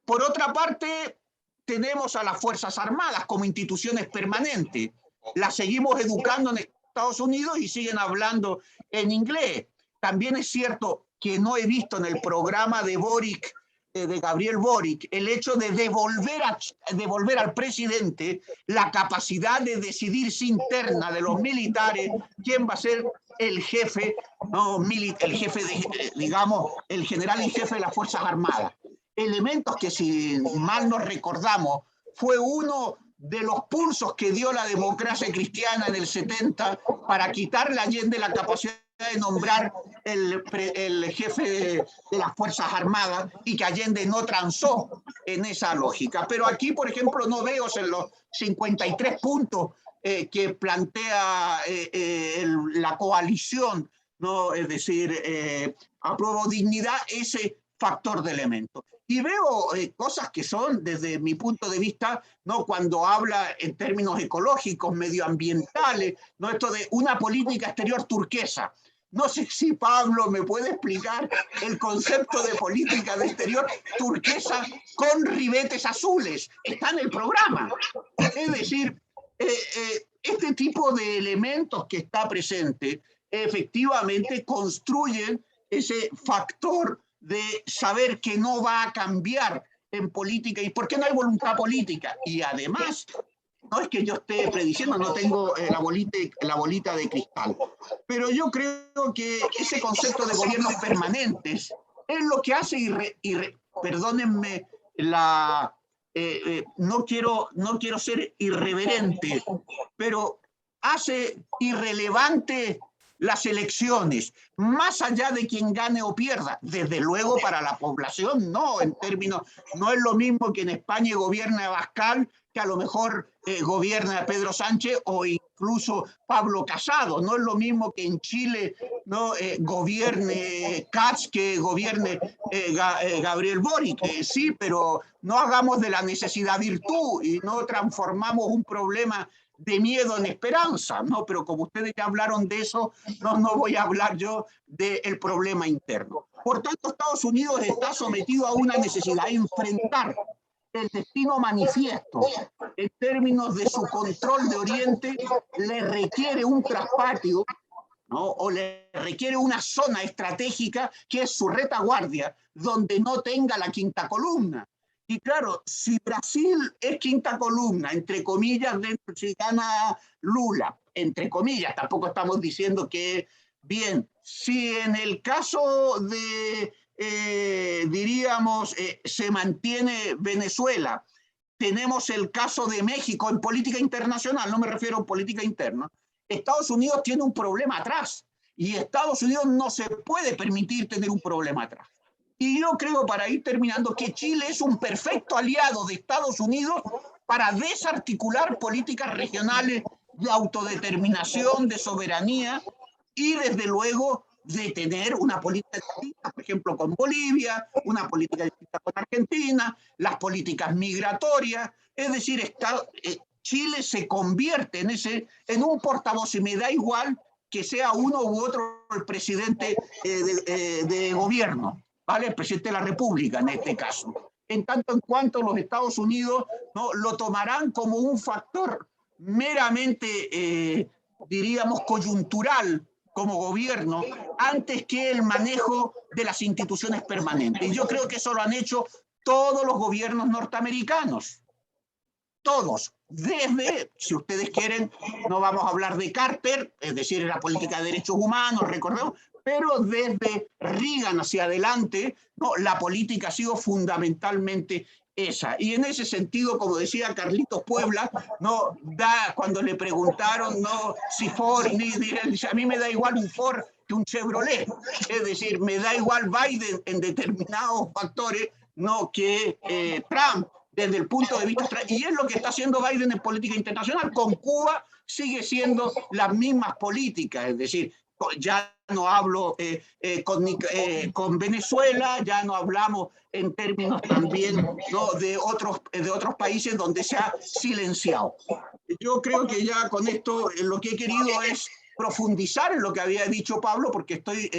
Por otra parte, tenemos a las Fuerzas Armadas como instituciones permanentes. Las seguimos educando en Estados Unidos y siguen hablando en inglés. También es cierto que no he visto en el programa de Boric, de Gabriel Boric, el hecho de devolver al presidente la capacidad de decidirse interna de los militares quién va a ser el jefe, ¿no?, el jefe de, digamos, el general en jefe de las Fuerzas Armadas. Elementos que, si mal no recordamos, fue uno de los pulsos que dio la democracia cristiana en el 70 para quitarle a Allende la capacidad de nombrar el jefe de las Fuerzas Armadas, y que Allende no transó en esa lógica. Pero aquí, por ejemplo, no veo en los 53 puntos que plantea la coalición, ¿no?, es decir, Apruebo Dignidad, ese factor de elemento. Y veo cosas que son, desde mi punto de vista, ¿no?, cuando habla en términos ecológicos, medioambientales, ¿no?, esto de una política exterior turquesa. No sé si Pablo me puede explicar el concepto de política de exterior turquesa con ribetes azules. Está en el programa. Es decir, este tipo de elementos que está presente efectivamente construyen ese factor de saber que no va a cambiar en política. ¿Y por qué no hay voluntad política? Y además, no es que yo esté prediciendo, no tengo la bolita de cristal, pero yo creo que ese concepto de gobiernos permanentes es lo que hace, perdónenme, no quiero ser irreverente, pero hace irrelevante las elecciones, más allá de quien gane o pierda, desde luego para la población no, en términos, no es lo mismo que en España gobierne Abascal, que a lo mejor gobierne a Pedro Sánchez o incluso Pablo Casado, no es lo mismo que en Chile no gobierne Katz que gobierne Gabriel Boric, sí, pero no hagamos de la necesidad virtud y no transformamos un problema de miedo en esperanza, ¿no? Pero como ustedes ya hablaron de eso, no voy a hablar yo del problema interno. Por tanto, Estados Unidos está sometido a una necesidad de enfrentar el destino manifiesto en términos de su control de Oriente, le requiere un traspatio, ¿no? O le requiere una zona estratégica que es su retaguardia, donde no tenga la quinta columna. Y claro, si Brasil es quinta columna, entre comillas, dentro si gana Lula, entre comillas, tampoco estamos diciendo que bien, si en el caso de, diríamos, se mantiene Venezuela, tenemos el caso de México en política internacional, no me refiero a política interna, Estados Unidos tiene un problema atrás y Estados Unidos no se puede permitir tener un problema atrás. Y yo creo, para ir terminando, que Chile es un perfecto aliado de Estados Unidos para desarticular políticas regionales de autodeterminación, de soberanía y, desde luego, de tener una política distinta, por ejemplo, con Bolivia, una política distinta con Argentina, las políticas migratorias. Es decir, Chile se convierte en un portavoz, y me da igual que sea uno u otro el presidente de gobierno. ¿Vale? El presidente de la República en este caso. En tanto en cuanto los Estados Unidos no lo tomarán como un factor meramente, diríamos, coyuntural como gobierno, antes que el manejo de las instituciones permanentes. Y yo creo que eso lo han hecho todos los gobiernos norteamericanos. Todos. Desde, si ustedes quieren, no vamos a hablar de Carter, es decir, la política de derechos humanos, recordemos, pero desde Reagan hacia adelante, ¿no? La política ha sido fundamentalmente esa. Y en ese sentido, como decía Carlitos Puebla, ¿no? Cuando le preguntaron, ¿no? Si Ford, dice, a mí me da igual un Ford que un Chevrolet. Es decir, me da igual Biden en determinados factores, ¿no? Que Trump, desde el punto de vista, y es lo que está haciendo Biden en política internacional. Con Cuba sigue siendo las mismas políticas, es decir, ya no hablo con Venezuela, ya no hablamos en términos también, ¿no? de otros países donde se ha silenciado. Yo creo que ya con esto lo que he querido es profundizar en lo que había dicho Pablo, porque estoy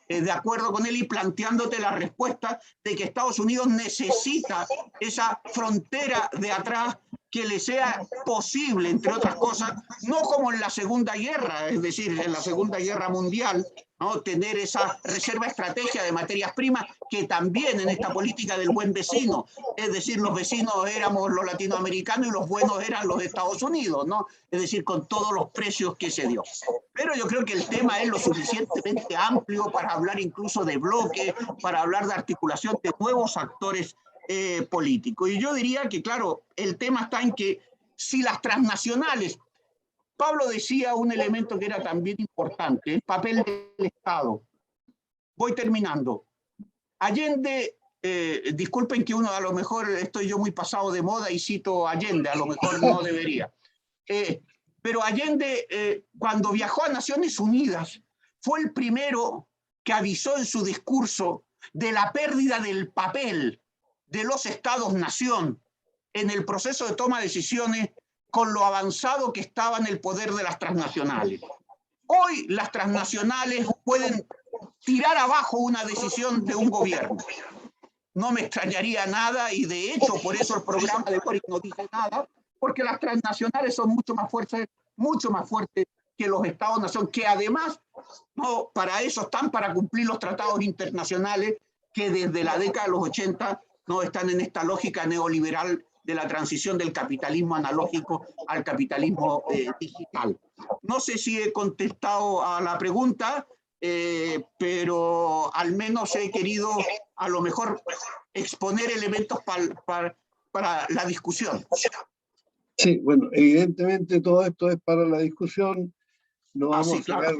de acuerdo con él y planteándote la respuesta de que Estados Unidos necesita esa frontera de atrás que le sea posible, entre otras cosas, no como en la Segunda Guerra, es decir, en la Segunda Guerra Mundial, ¿no? Tener esa reserva estratégica de materias primas que también en esta política del buen vecino, es decir, los vecinos éramos los latinoamericanos y los buenos eran los Estados Unidos, ¿no? Es decir, con todos los precios que se dio. Pero yo creo que el tema es lo suficientemente amplio para hablar incluso de bloque, para hablar de articulación de nuevos actores político. Y yo diría que, claro, el tema está en que si las transnacionales, Pablo decía un elemento que era también importante, el papel del Estado. Voy terminando. Allende, disculpen que uno a lo mejor estoy yo muy pasado de moda y cito a Allende, a lo mejor no debería. Pero Allende, cuando viajó a Naciones Unidas, fue el primero que avisó en su discurso de la pérdida del papel de los estados-nación en el proceso de toma de decisiones con lo avanzado que estaba en el poder de las transnacionales. Hoy las transnacionales pueden tirar abajo una decisión de un gobierno. No me extrañaría nada y de hecho por eso el programa de Boric no dice nada, porque las transnacionales son mucho más fuertes que los estados-nación, que además no, para eso están, para cumplir los tratados internacionales que desde la década de los 80 no están en esta lógica neoliberal de la transición del capitalismo analógico al capitalismo digital. No sé si he contestado a la pregunta, pero al menos he querido a lo mejor exponer elementos para la discusión. Sí, bueno, evidentemente todo esto es para la discusión. No vamos a sacar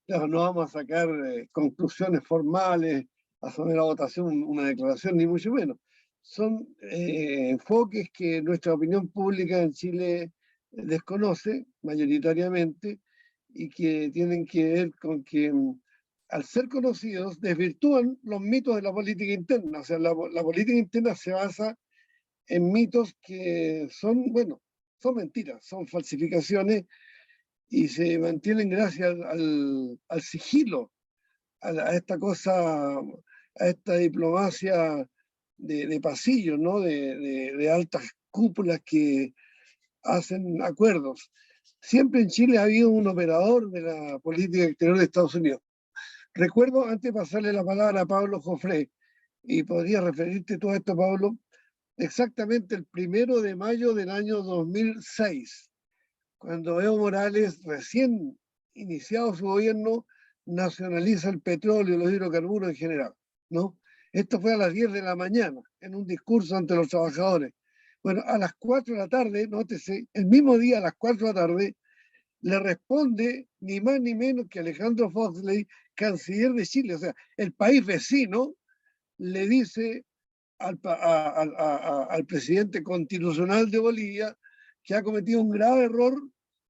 Claro, no vamos a sacar conclusiones formales, a someter a votación una declaración, ni mucho menos. Son enfoques que nuestra opinión pública en Chile desconoce mayoritariamente y que tienen que ver con que al ser conocidos desvirtúan los mitos de la política interna. O sea, la política interna se basa en mitos que son, bueno, son mentiras, son falsificaciones y se mantienen gracias al sigilo, a esta cosa, a esta diplomacia de pasillo, ¿no? De altas cúpulas que hacen acuerdos. Siempre en Chile ha habido un operador de la política exterior de Estados Unidos. Recuerdo, antes de pasarle la palabra a Pablo Jofré, y podría referirte tú a esto, Pablo, exactamente el 1 de mayo del año 2006, cuando Evo Morales, recién iniciado su gobierno, nacionaliza el petróleo y los hidrocarburos en general, ¿no? Esto fue a las 10 de la mañana, en un discurso ante los trabajadores. Bueno, a las 4 de la tarde, nótese, el mismo día a las 4 de la tarde, le responde ni más ni menos que Alejandro Foxley, canciller de Chile, o sea, el país vecino, le dice al presidente constitucional de Bolivia que ha cometido un grave error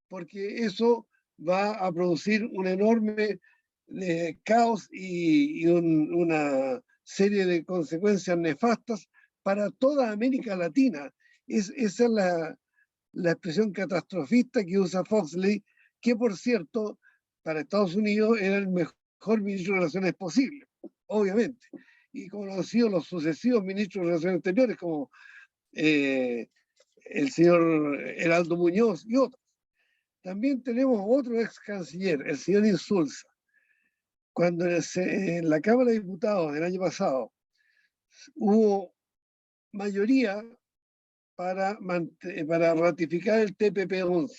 porque eso va a producir un enorme caos y una serie de consecuencias nefastas para toda América Latina. Esa es la expresión catastrofista que usa Foxley, que por cierto, para Estados Unidos era el mejor ministro de Relaciones posible, obviamente. Y como lo han sido los sucesivos ministros de Relaciones Exteriores, como el señor Heraldo Muñoz y otros. También tenemos otro ex canciller, el señor Insulza. Cuando en la Cámara de Diputados del año pasado hubo mayoría para ratificar el TPP-11,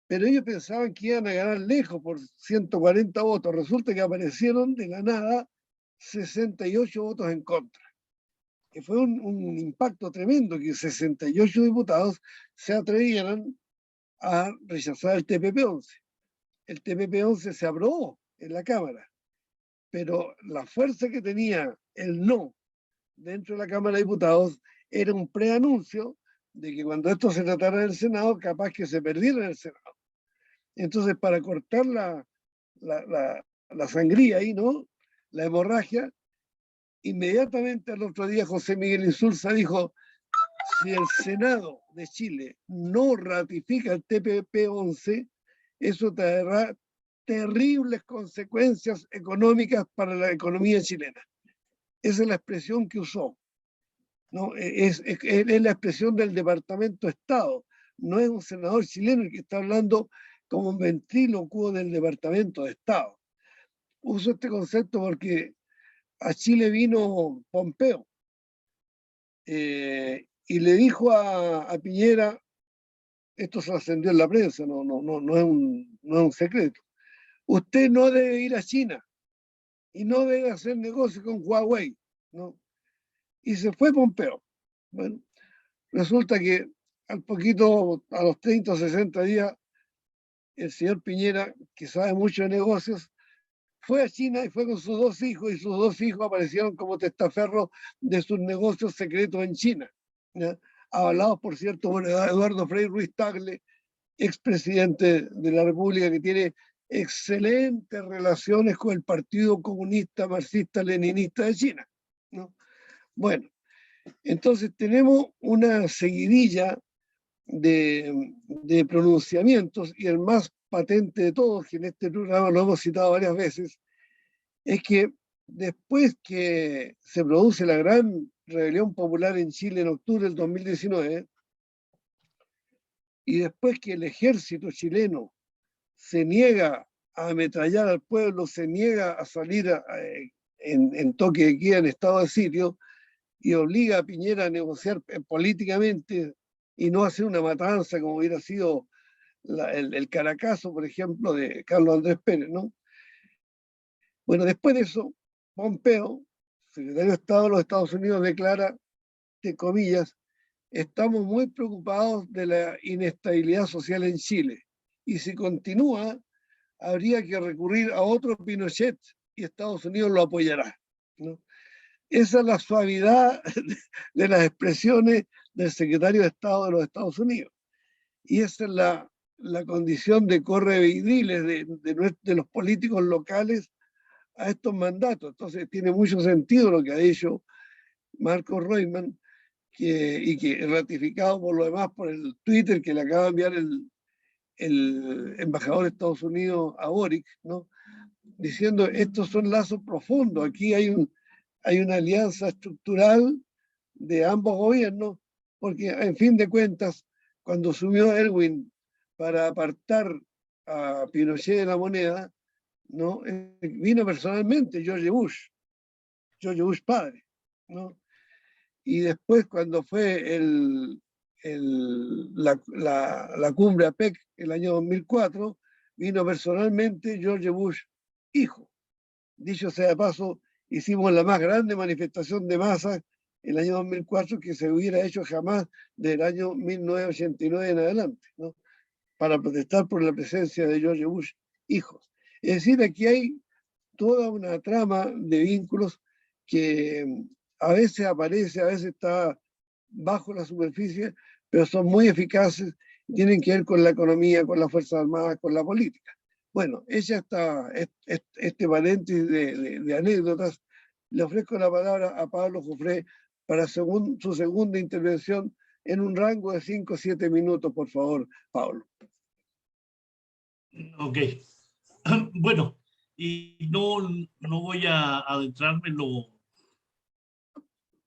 pero ellos pensaban que iban a ganar lejos por 140 votos. Resulta que aparecieron de la nada 68 votos en contra. Que fue un impacto tremendo que 68 diputados se atrevieran a rechazar el TPP-11. El TPP-11 se aprobó en la Cámara, pero la fuerza que tenía el no dentro de la Cámara de Diputados era un preanuncio de que cuando esto se tratara en el Senado, capaz que se perdiera en el Senado. Entonces, para cortar la sangría ahí, ¿no? La hemorragia, inmediatamente al otro día José Miguel Insulza dijo: si el Senado de Chile no ratifica el TPP-11, eso traerá terribles consecuencias económicas para la economía chilena. Esa es la expresión que usó, ¿no? Es la expresión del Departamento de Estado, no es un senador chileno el que está hablando como un ventrílocuo del Departamento de Estado. Uso este concepto porque a Chile vino Pompeo y le dijo a Piñera, esto se ascendió en la prensa, no es un secreto: usted no debe ir a China y no debe hacer negocio con Huawei, ¿no? Y se fue Pompeo. Bueno, resulta que al poquito, a los 30 o 60 días, el señor Piñera, que sabe mucho de negocios, fue a China y fue con sus dos hijos, y sus dos hijos aparecieron como testaferros de sus negocios secretos en China, ¿ya? Avalados, por cierto, por Eduardo Frei Ruiz Tagle, expresidente de la República, que tiene excelentes relaciones con el Partido Comunista Marxista-Leninista de China, ¿no? Bueno, entonces tenemos una seguidilla de pronunciamientos, y el más patente de todos, que en este programa lo hemos citado varias veces, es que después que se produce la gran rebelión popular en Chile en octubre del 2019, y después que el ejército chileno se niega a ametrallar al pueblo, se niega a salir en toque de queda, en estado de sitio, y obliga a Piñera a negociar políticamente y no hacer una matanza como hubiera sido el Caracazo, por ejemplo, de Carlos Andrés Pérez, ¿no? Bueno, después de eso, Pompeo, secretario de Estado de los Estados Unidos, declara, de comillas: estamos muy preocupados de la inestabilidad social en Chile, y si continúa, habría que recurrir a otro Pinochet y Estados Unidos lo apoyará, ¿no? Esa es la suavidad de las expresiones del secretario de Estado de los Estados Unidos. Y esa es la condición de correveidriles de los políticos locales a estos mandatos. Entonces tiene mucho sentido lo que ha dicho Marco Reutemann, y que es ratificado por lo demás por el Twitter que le acaba de enviar el embajador de Estados Unidos a Boric, ¿no? Diciendo, estos son lazos profundos, aquí hay una alianza estructural de ambos gobiernos, porque en fin de cuentas, cuando subió Erwin para apartar a Pinochet de la moneda, ¿no? Vino personalmente George Bush padre, ¿no? Y después cuando fue la cumbre APEC el año 2004, vino personalmente George Bush hijo. Dicho sea de paso, hicimos la más grande manifestación de masa el año 2004 que se hubiera hecho jamás del año 1989 en adelante, ¿no? Para protestar por la presencia de George Bush hijo. Es decir, aquí hay toda una trama de vínculos que a veces aparece, a veces está bajo la superficie, pero son muy eficaces y tienen que ver con la economía, con las Fuerzas Armadas, con la política. Bueno, ella está, este paréntesis de anécdotas. Le ofrezco la palabra a Pablo Jofré para su segunda intervención en un rango de 5 o 7 minutos, por favor, Pablo. Ok. Bueno, y no voy a adentrarme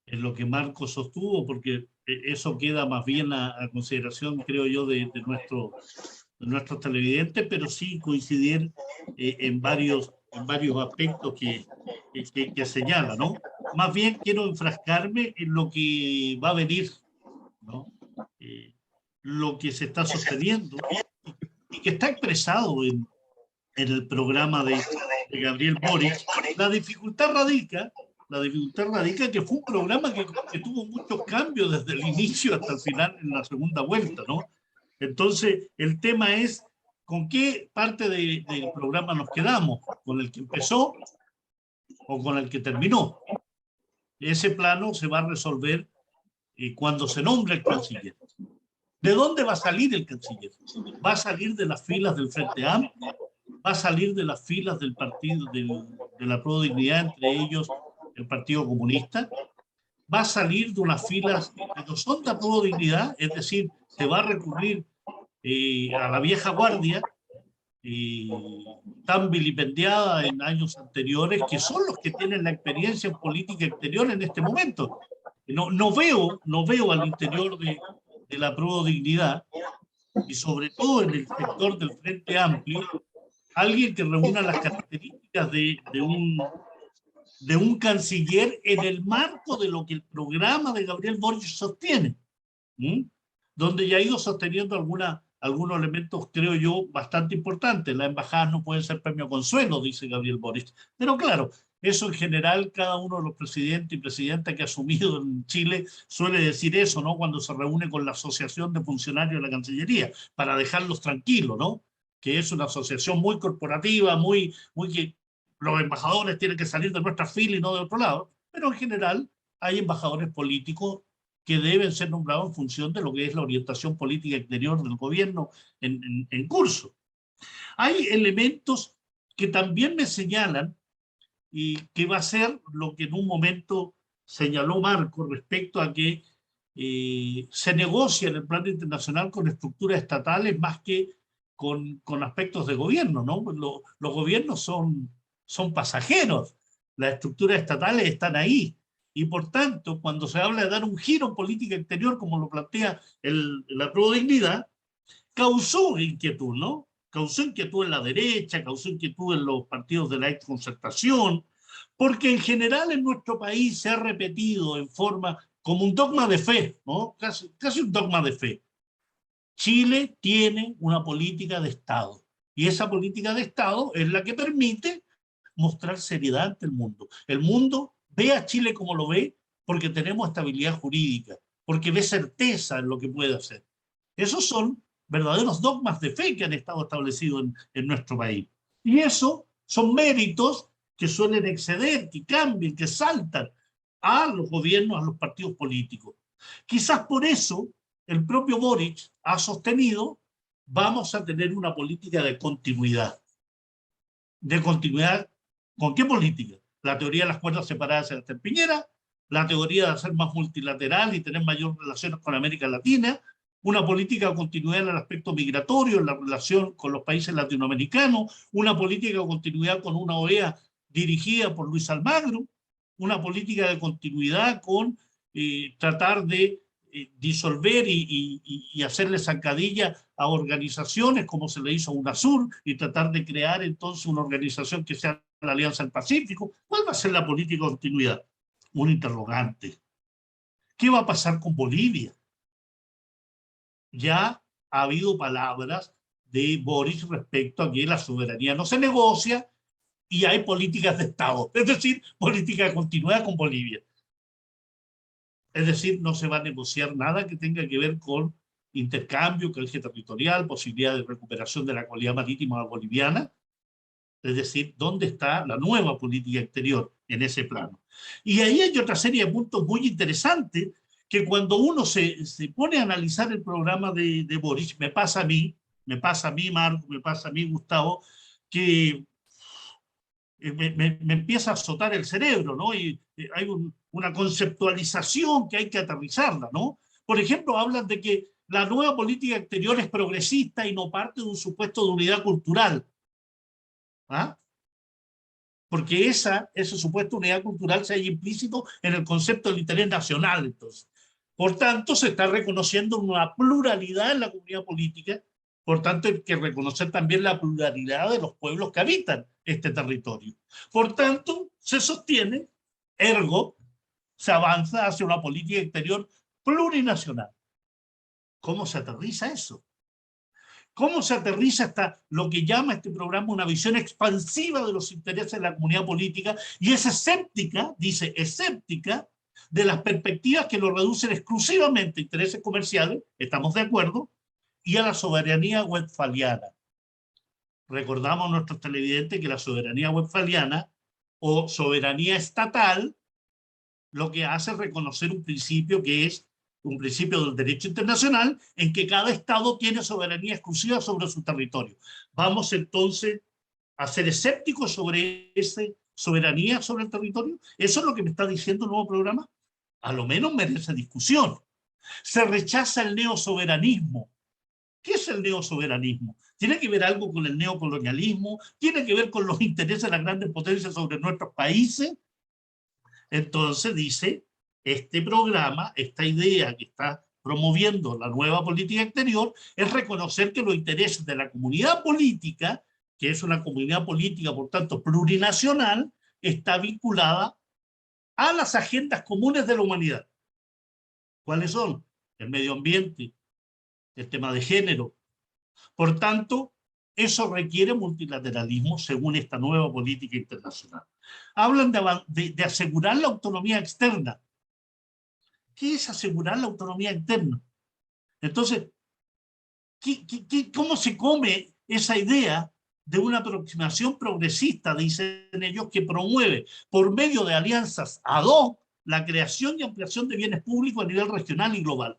en lo que Marco sostuvo, porque eso queda más bien a consideración, creo yo, de nuestros televidentes, pero sí coincidir en varios aspectos que señala, ¿no? Más bien quiero enfrascarme en lo que va a venir, ¿no? Lo que se está sosteniendo y que está expresado en el programa de Gabriel Boric. La dificultad radica que fue un programa que tuvo muchos cambios desde el inicio hasta el final en la segunda vuelta, ¿no? Entonces, el tema es con qué parte del programa nos quedamos, con el que empezó o con el que terminó. Ese plano se va a resolver cuando se nombre el canciller. ¿De dónde va a salir el canciller? ¿Va a salir de las filas del Frente Amplio? ¿Va a salir de las filas del partido de la Prodignidad, entre ellos el Partido Comunista? ¿Va a salir de unas filas que no son de Prodignidad? Es decir, se va a recurrir a la vieja guardia, tan vilipendiada en años anteriores, que son los que tienen la experiencia en política exterior en este momento. No veo al interior de la Prodignidad, y sobre todo en el sector del Frente Amplio, alguien que reúna las características de un canciller en el marco de lo que el programa de Gabriel Boric sostiene, donde ya ha ido sosteniendo algunos elementos, creo yo, bastante importantes. Las embajadas no pueden ser premio consuelo, dice Gabriel Boric. Pero claro, eso en general, cada uno de los presidentes y presidentas que ha asumido en Chile suele decir eso, ¿no? Cuando se reúne con la Asociación de Funcionarios de la Cancillería, para dejarlos tranquilos, ¿no? Que es una asociación muy corporativa, muy que los embajadores tienen que salir de nuestra fila y no de otro lado, pero en general hay embajadores políticos que deben ser nombrados en función de lo que es la orientación política exterior del gobierno en curso. Hay elementos que también me señalan y que va a ser lo que en un momento señaló Marco respecto a que se negocia en el plano internacional con estructuras estatales más que con aspectos de gobierno, ¿no? Los gobiernos son pasajeros, las estructuras estatales están ahí, y por tanto, cuando se habla de dar un giro en política exterior, como lo plantea la Prodignidad, causó inquietud, ¿no? Causó inquietud en la derecha, causó inquietud en los partidos de la exconcertación, porque en general en nuestro país se ha repetido en forma como un dogma de fe, ¿no? Casi un dogma de fe. Chile tiene una política de Estado, y esa política de Estado es la que permite mostrar seriedad ante el mundo. El mundo ve a Chile como lo ve porque tenemos estabilidad jurídica, porque ve certeza en lo que puede hacer. Esos son verdaderos dogmas de fe que han estado establecidos en nuestro país. Y eso son méritos que suelen exceder, que cambian, que saltan a los gobiernos, a los partidos políticos. Quizás por eso el propio Boric ha sostenido: vamos a tener una política de continuidad. ¿De continuidad con qué política? La teoría de las cuerdas separadas de Sebastián Piñera, la teoría de ser más multilateral y tener mayor relaciones con América Latina, una política de continuidad en el aspecto migratorio, en la relación con los países latinoamericanos, una política de continuidad con una OEA dirigida por Luis Almagro, una política de continuidad con tratar de disolver y hacerle zancadilla a organizaciones como se le hizo a UNASUR y tratar de crear entonces una organización que sea la Alianza del Pacífico. ¿Cuál va a ser la política de continuidad? Un interrogante. ¿Qué va a pasar con Bolivia? Ya ha habido palabras de Boric respecto a que la soberanía no se negocia y hay políticas de Estado, es decir, política de continuidad con Bolivia. Es decir, no se va a negociar nada que tenga que ver con intercambio, con el eje territorial, posibilidad de recuperación de la cualidad marítima boliviana. Es decir, ¿dónde está la nueva política exterior en ese plano? Y ahí hay otra serie de puntos muy interesantes que cuando uno se pone a analizar el programa de Boric, me pasa a mí, Marco, me pasa a mí, Gustavo, que me empieza a azotar el cerebro, ¿no? Y hay una conceptualización que hay que aterrizarla, ¿no? Por ejemplo, hablan de que la nueva política exterior es progresista y no parte de un supuesto de unidad cultural. ¿Ah? Porque ese supuesto unidad cultural se halla implícito en el concepto del interés nacional. Entonces, por tanto, se está reconociendo una pluralidad en la comunidad política. Por tanto, hay que reconocer también la pluralidad de los pueblos que habitan este territorio. Por tanto, se sostiene, ergo, se avanza hacia una política exterior plurinacional. ¿Cómo se aterriza eso? ¿Cómo se aterriza hasta lo que llama este programa una visión expansiva de los intereses de la comunidad política y es escéptica, dice escéptica, de las perspectivas que lo reducen exclusivamente a intereses comerciales, estamos de acuerdo, y a la soberanía westfaliana? Recordamos a nuestros televidentes que la soberanía westfaliana o soberanía estatal lo que hace es reconocer un principio que es un principio del derecho internacional en que cada Estado tiene soberanía exclusiva sobre su territorio. Vamos entonces a ser escépticos sobre esa soberanía sobre el territorio. ¿Eso es lo que me está diciendo el nuevo programa? A lo menos merece discusión. Se rechaza el neosoberanismo. ¿Qué es el neosoberanismo? ¿Tiene que ver algo con el neocolonialismo? ¿Tiene que ver con los intereses de las grandes potencias sobre nuestros países? Entonces dice, este programa, esta idea que está promoviendo la nueva política exterior, es reconocer que los intereses de la comunidad política, que es una comunidad política, por tanto, plurinacional, está vinculada a las agendas comunes de la humanidad. ¿Cuáles son? El medio ambiente, el tema de género. Por tanto, eso requiere multilateralismo según esta nueva política internacional. Hablan de asegurar la autonomía externa. ¿Qué es asegurar la autonomía externa? Entonces, ¿cómo se come esa idea de una aproximación progresista, dicen ellos, que promueve por medio de alianzas ad hoc la creación y ampliación de bienes públicos a nivel regional y global?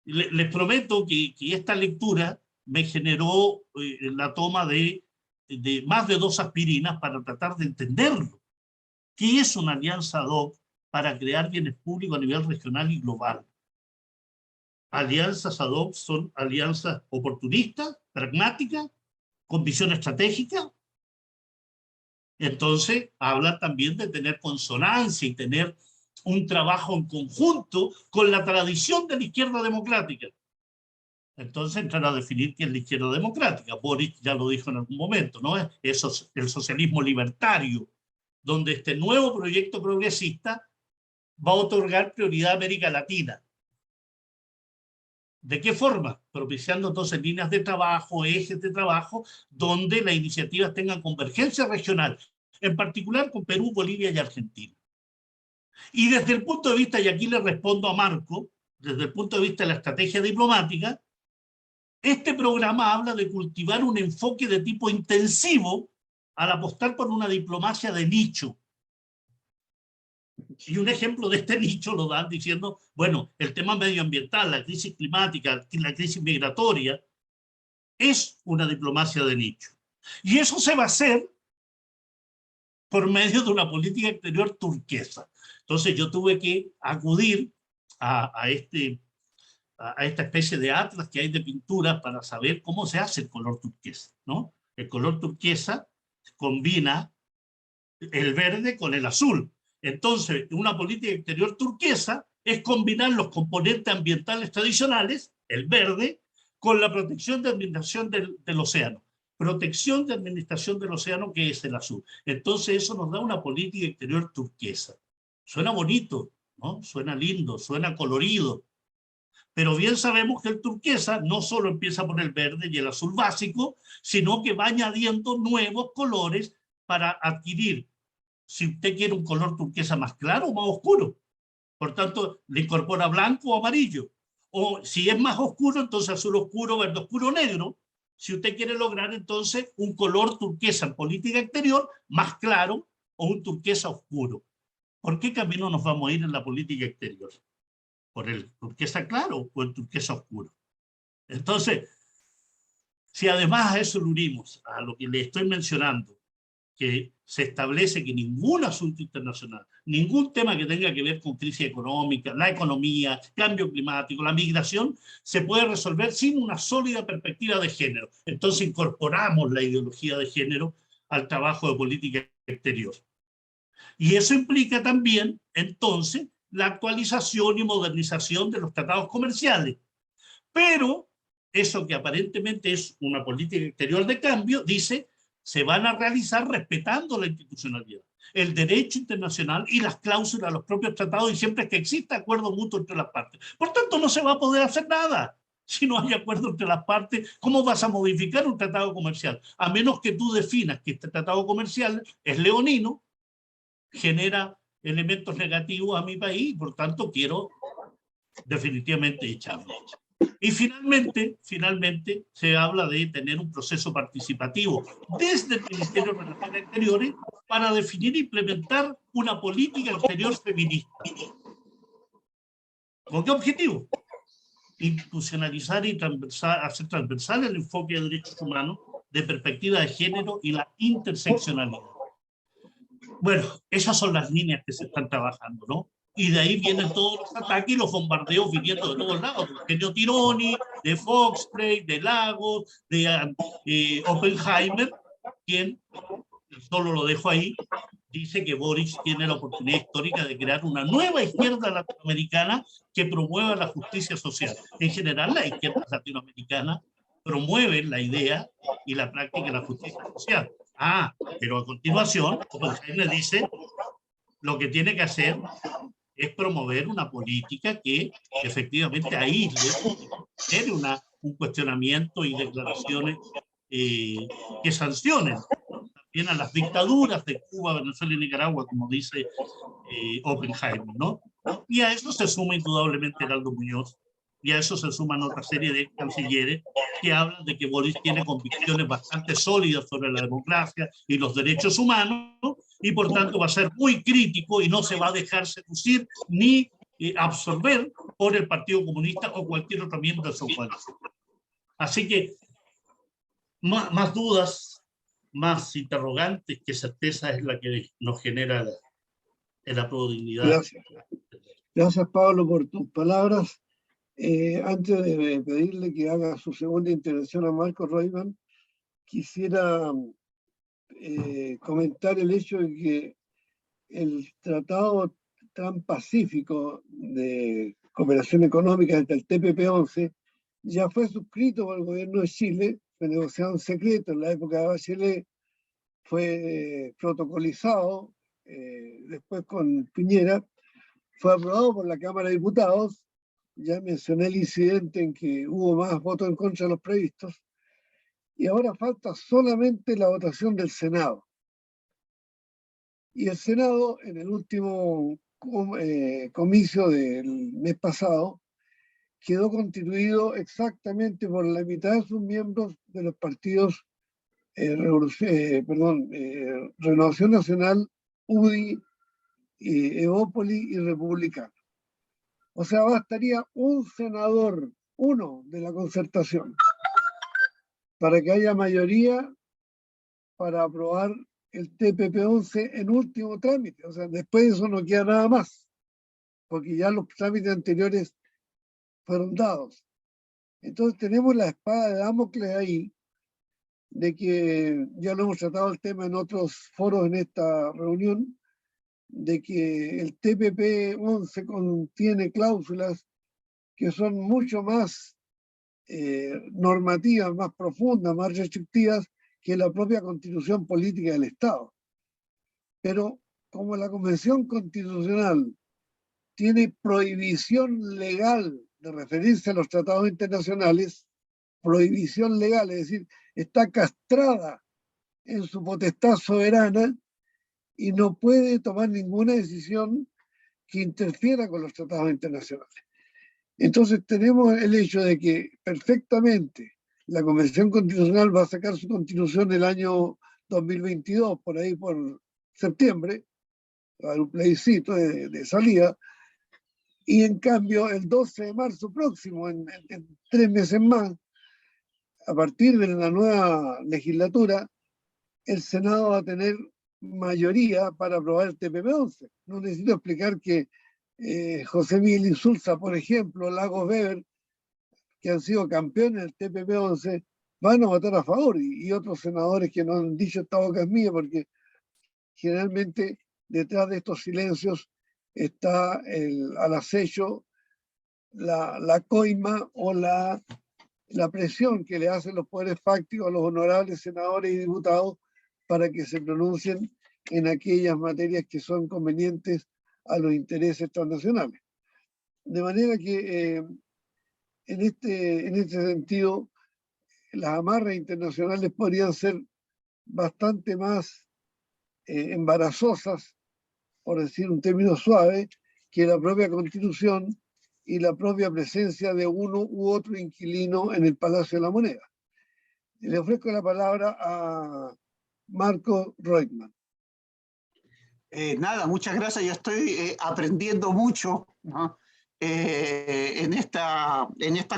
Les prometo que esta lectura me generó la toma de más de 2 aspirinas para tratar de entenderlo. ¿Qué es una alianza ad hoc para crear bienes públicos a nivel regional y global? Alianzas ad hoc son alianzas oportunistas, pragmáticas, con visión estratégica. Entonces, habla también de tener consonancia y tener un trabajo en conjunto con la tradición de la izquierda democrática. Entonces entrar a definir qué es la izquierda democrática. Boric ya lo dijo en algún momento, ¿no? Eso es el socialismo libertario, donde este nuevo proyecto progresista va a otorgar prioridad a América Latina. ¿De qué forma? Propiciando entonces líneas de trabajo, ejes de trabajo, donde las iniciativas tengan convergencia regional, en particular con Perú, Bolivia y Argentina. Y desde el punto de vista, y aquí le respondo a Marco, desde el punto de vista de la estrategia diplomática, este programa habla de cultivar un enfoque de tipo intensivo al apostar por una diplomacia de nicho. Y un ejemplo de este nicho lo dan diciendo, bueno, el tema medioambiental, la crisis climática, la crisis migratoria, es una diplomacia de nicho. Y eso se va a hacer por medio de una política exterior turquesa. Entonces yo tuve que acudir a esta especie de atlas que hay de pintura para saber cómo se hace el color turquesa, ¿no? El color turquesa combina el verde con el azul. Entonces, una política exterior turquesa es combinar los componentes ambientales tradicionales, el verde, con la protección de administración del océano. Protección de administración del océano, que es el azul. Entonces, eso nos da una política exterior turquesa. Suena bonito, ¿no? Suena lindo, suena colorido. Pero bien sabemos que el turquesa no solo empieza por el verde y el azul básico, sino que va añadiendo nuevos colores para adquirir, si usted quiere un color turquesa más claro o más oscuro. Por tanto, le incorpora blanco o amarillo. O si es más oscuro, entonces azul oscuro, verde oscuro, negro. Si usted quiere lograr entonces un color turquesa en política exterior más claro o un turquesa oscuro. ¿Por qué camino nos vamos a ir en la política exterior? ¿Por el turquesa claro o el turquesa oscuro? Entonces, si además a eso lo unimos a lo que le estoy mencionando, que se establece que ningún asunto internacional, ningún tema que tenga que ver con crisis económica, la economía, cambio climático, la migración, se puede resolver sin una sólida perspectiva de género. Entonces incorporamos la ideología de género al trabajo de política exterior. Y eso implica también, entonces, la actualización y modernización de los tratados comerciales. Pero eso que aparentemente es una política exterior de cambio, dice, se van a realizar respetando la institucionalidad, el derecho internacional y las cláusulas de los propios tratados, y siempre que exista acuerdo mutuo entre las partes. Por tanto, no se va a poder hacer nada si no hay acuerdo entre las partes. ¿Cómo vas a modificar un tratado comercial? A menos que tú definas que este tratado comercial es leonino, genera elementos negativos a mi país, por tanto quiero definitivamente echarlo. Y finalmente se habla de tener un proceso participativo desde el Ministerio de Relaciones Exteriores para definir e implementar una política exterior feminista. ¿Con qué objetivo? Institucionalizar y hacer transversal el enfoque de derechos humanos de perspectiva de género y la interseccionalidad. Bueno, esas son las líneas que se están trabajando, ¿no? Y de ahí vienen todos los ataques y los bombardeos viniendo de todos lados, de Eugenio Tironi, de Foxtrade, de Lagos, de Oppenheimer, quien, solo lo dejo ahí, dice que Boric tiene la oportunidad histórica de crear una nueva izquierda latinoamericana que promueva la justicia social. En general, la izquierda latinoamericana promueve la idea y la práctica de la justicia social. Pero a continuación, Oppenheimer dice, lo que tiene que hacer es promover una política que efectivamente aísle, genere un cuestionamiento y declaraciones que sancionen también a las dictaduras de Cuba, Venezuela y Nicaragua, como dice Oppenheimer, ¿no? Y a eso se suma indudablemente Heraldo Muñoz, y a eso se suman otra serie de cancilleres que hablan de que Boris tiene convicciones bastante sólidas sobre la democracia y los derechos humanos, y por tanto va a ser muy crítico y no se va a dejar seducir ni absorber por el Partido Comunista o cualquier otro miembro de su coalición. Así que más dudas, más interrogantes que certeza es la que nos genera el aprobodignidad. Gracias. Gracias, Pablo, por tus palabras. Antes de pedirle que haga su segunda intervención a Marco Roitman, quisiera comentar el hecho de que el Tratado Transpacífico de Cooperación Económica entre el TPP-11 ya fue suscrito por el gobierno de Chile, fue negociado en secreto en la época de Bachelet, fue protocolizado después con Piñera, fue aprobado por la Cámara de Diputados. Ya mencioné el incidente en que hubo más votos en contra de los previstos, y ahora falta solamente la votación del Senado. Y el Senado, en el último comicio del mes pasado, quedó constituido exactamente por la mitad de sus miembros de los partidos Renovación Nacional, UDI, Evópoli y Republicano. O sea, bastaría un senador, uno de la concertación, para que haya mayoría para aprobar el TPP-11 en último trámite. O sea, después de eso no queda nada más, porque ya los trámites anteriores fueron dados. Entonces tenemos la espada de Damocles ahí, de que ya lo hemos tratado el tema en otros foros en esta reunión, de que el TPP-11 contiene cláusulas que son mucho más normativas, más profundas, más restrictivas que la propia constitución política del Estado. Pero como la Convención Constitucional tiene prohibición legal de referirse a los tratados internacionales, prohibición legal, es decir, está castrada en su potestad soberana y no puede tomar ninguna decisión que interfiera con los tratados internacionales. Entonces tenemos el hecho de que perfectamente la Convención Constitucional va a sacar su constitución el año 2022, por ahí por septiembre, va a haber un plebiscito de salida, y en cambio el 12 de marzo próximo, en 3 meses más, a partir de la nueva legislatura, el Senado va a tener mayoría para aprobar el TPP-11. No necesito explicar que José Miguel Insulza, por ejemplo, Lagos Weber, que han sido campeones del TPP-11, van a votar a favor, y otros senadores que no han dicho esta boca es mía, porque generalmente detrás de estos silencios está al acecho la coima o la presión que le hacen los poderes fácticos a los honorables senadores y diputados para que se pronuncien en aquellas materias que son convenientes a los intereses transnacionales. De manera que en este sentido, las amarras internacionales podrían ser bastante más embarazosas, por decir un término suave, que la propia Constitución y la propia presencia de uno u otro inquilino en el Palacio de la Moneda. Le ofrezco la palabra a Marco Reutemann. Nada, muchas gracias. Yo estoy aprendiendo mucho, ¿no? En esta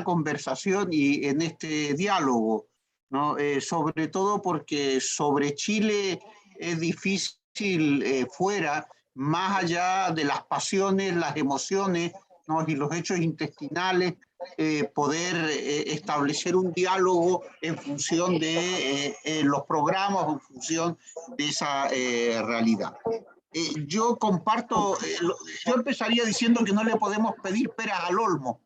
conversación y en este diálogo, ¿no? Sobre todo porque sobre Chile es difícil fuera, más allá de las pasiones, las emociones, ¿no? Y los hechos intestinales, poder establecer un diálogo en función de los programas, en función de esa realidad. Yo comparto, yo empezaría diciendo que no le podemos pedir peras al olmo.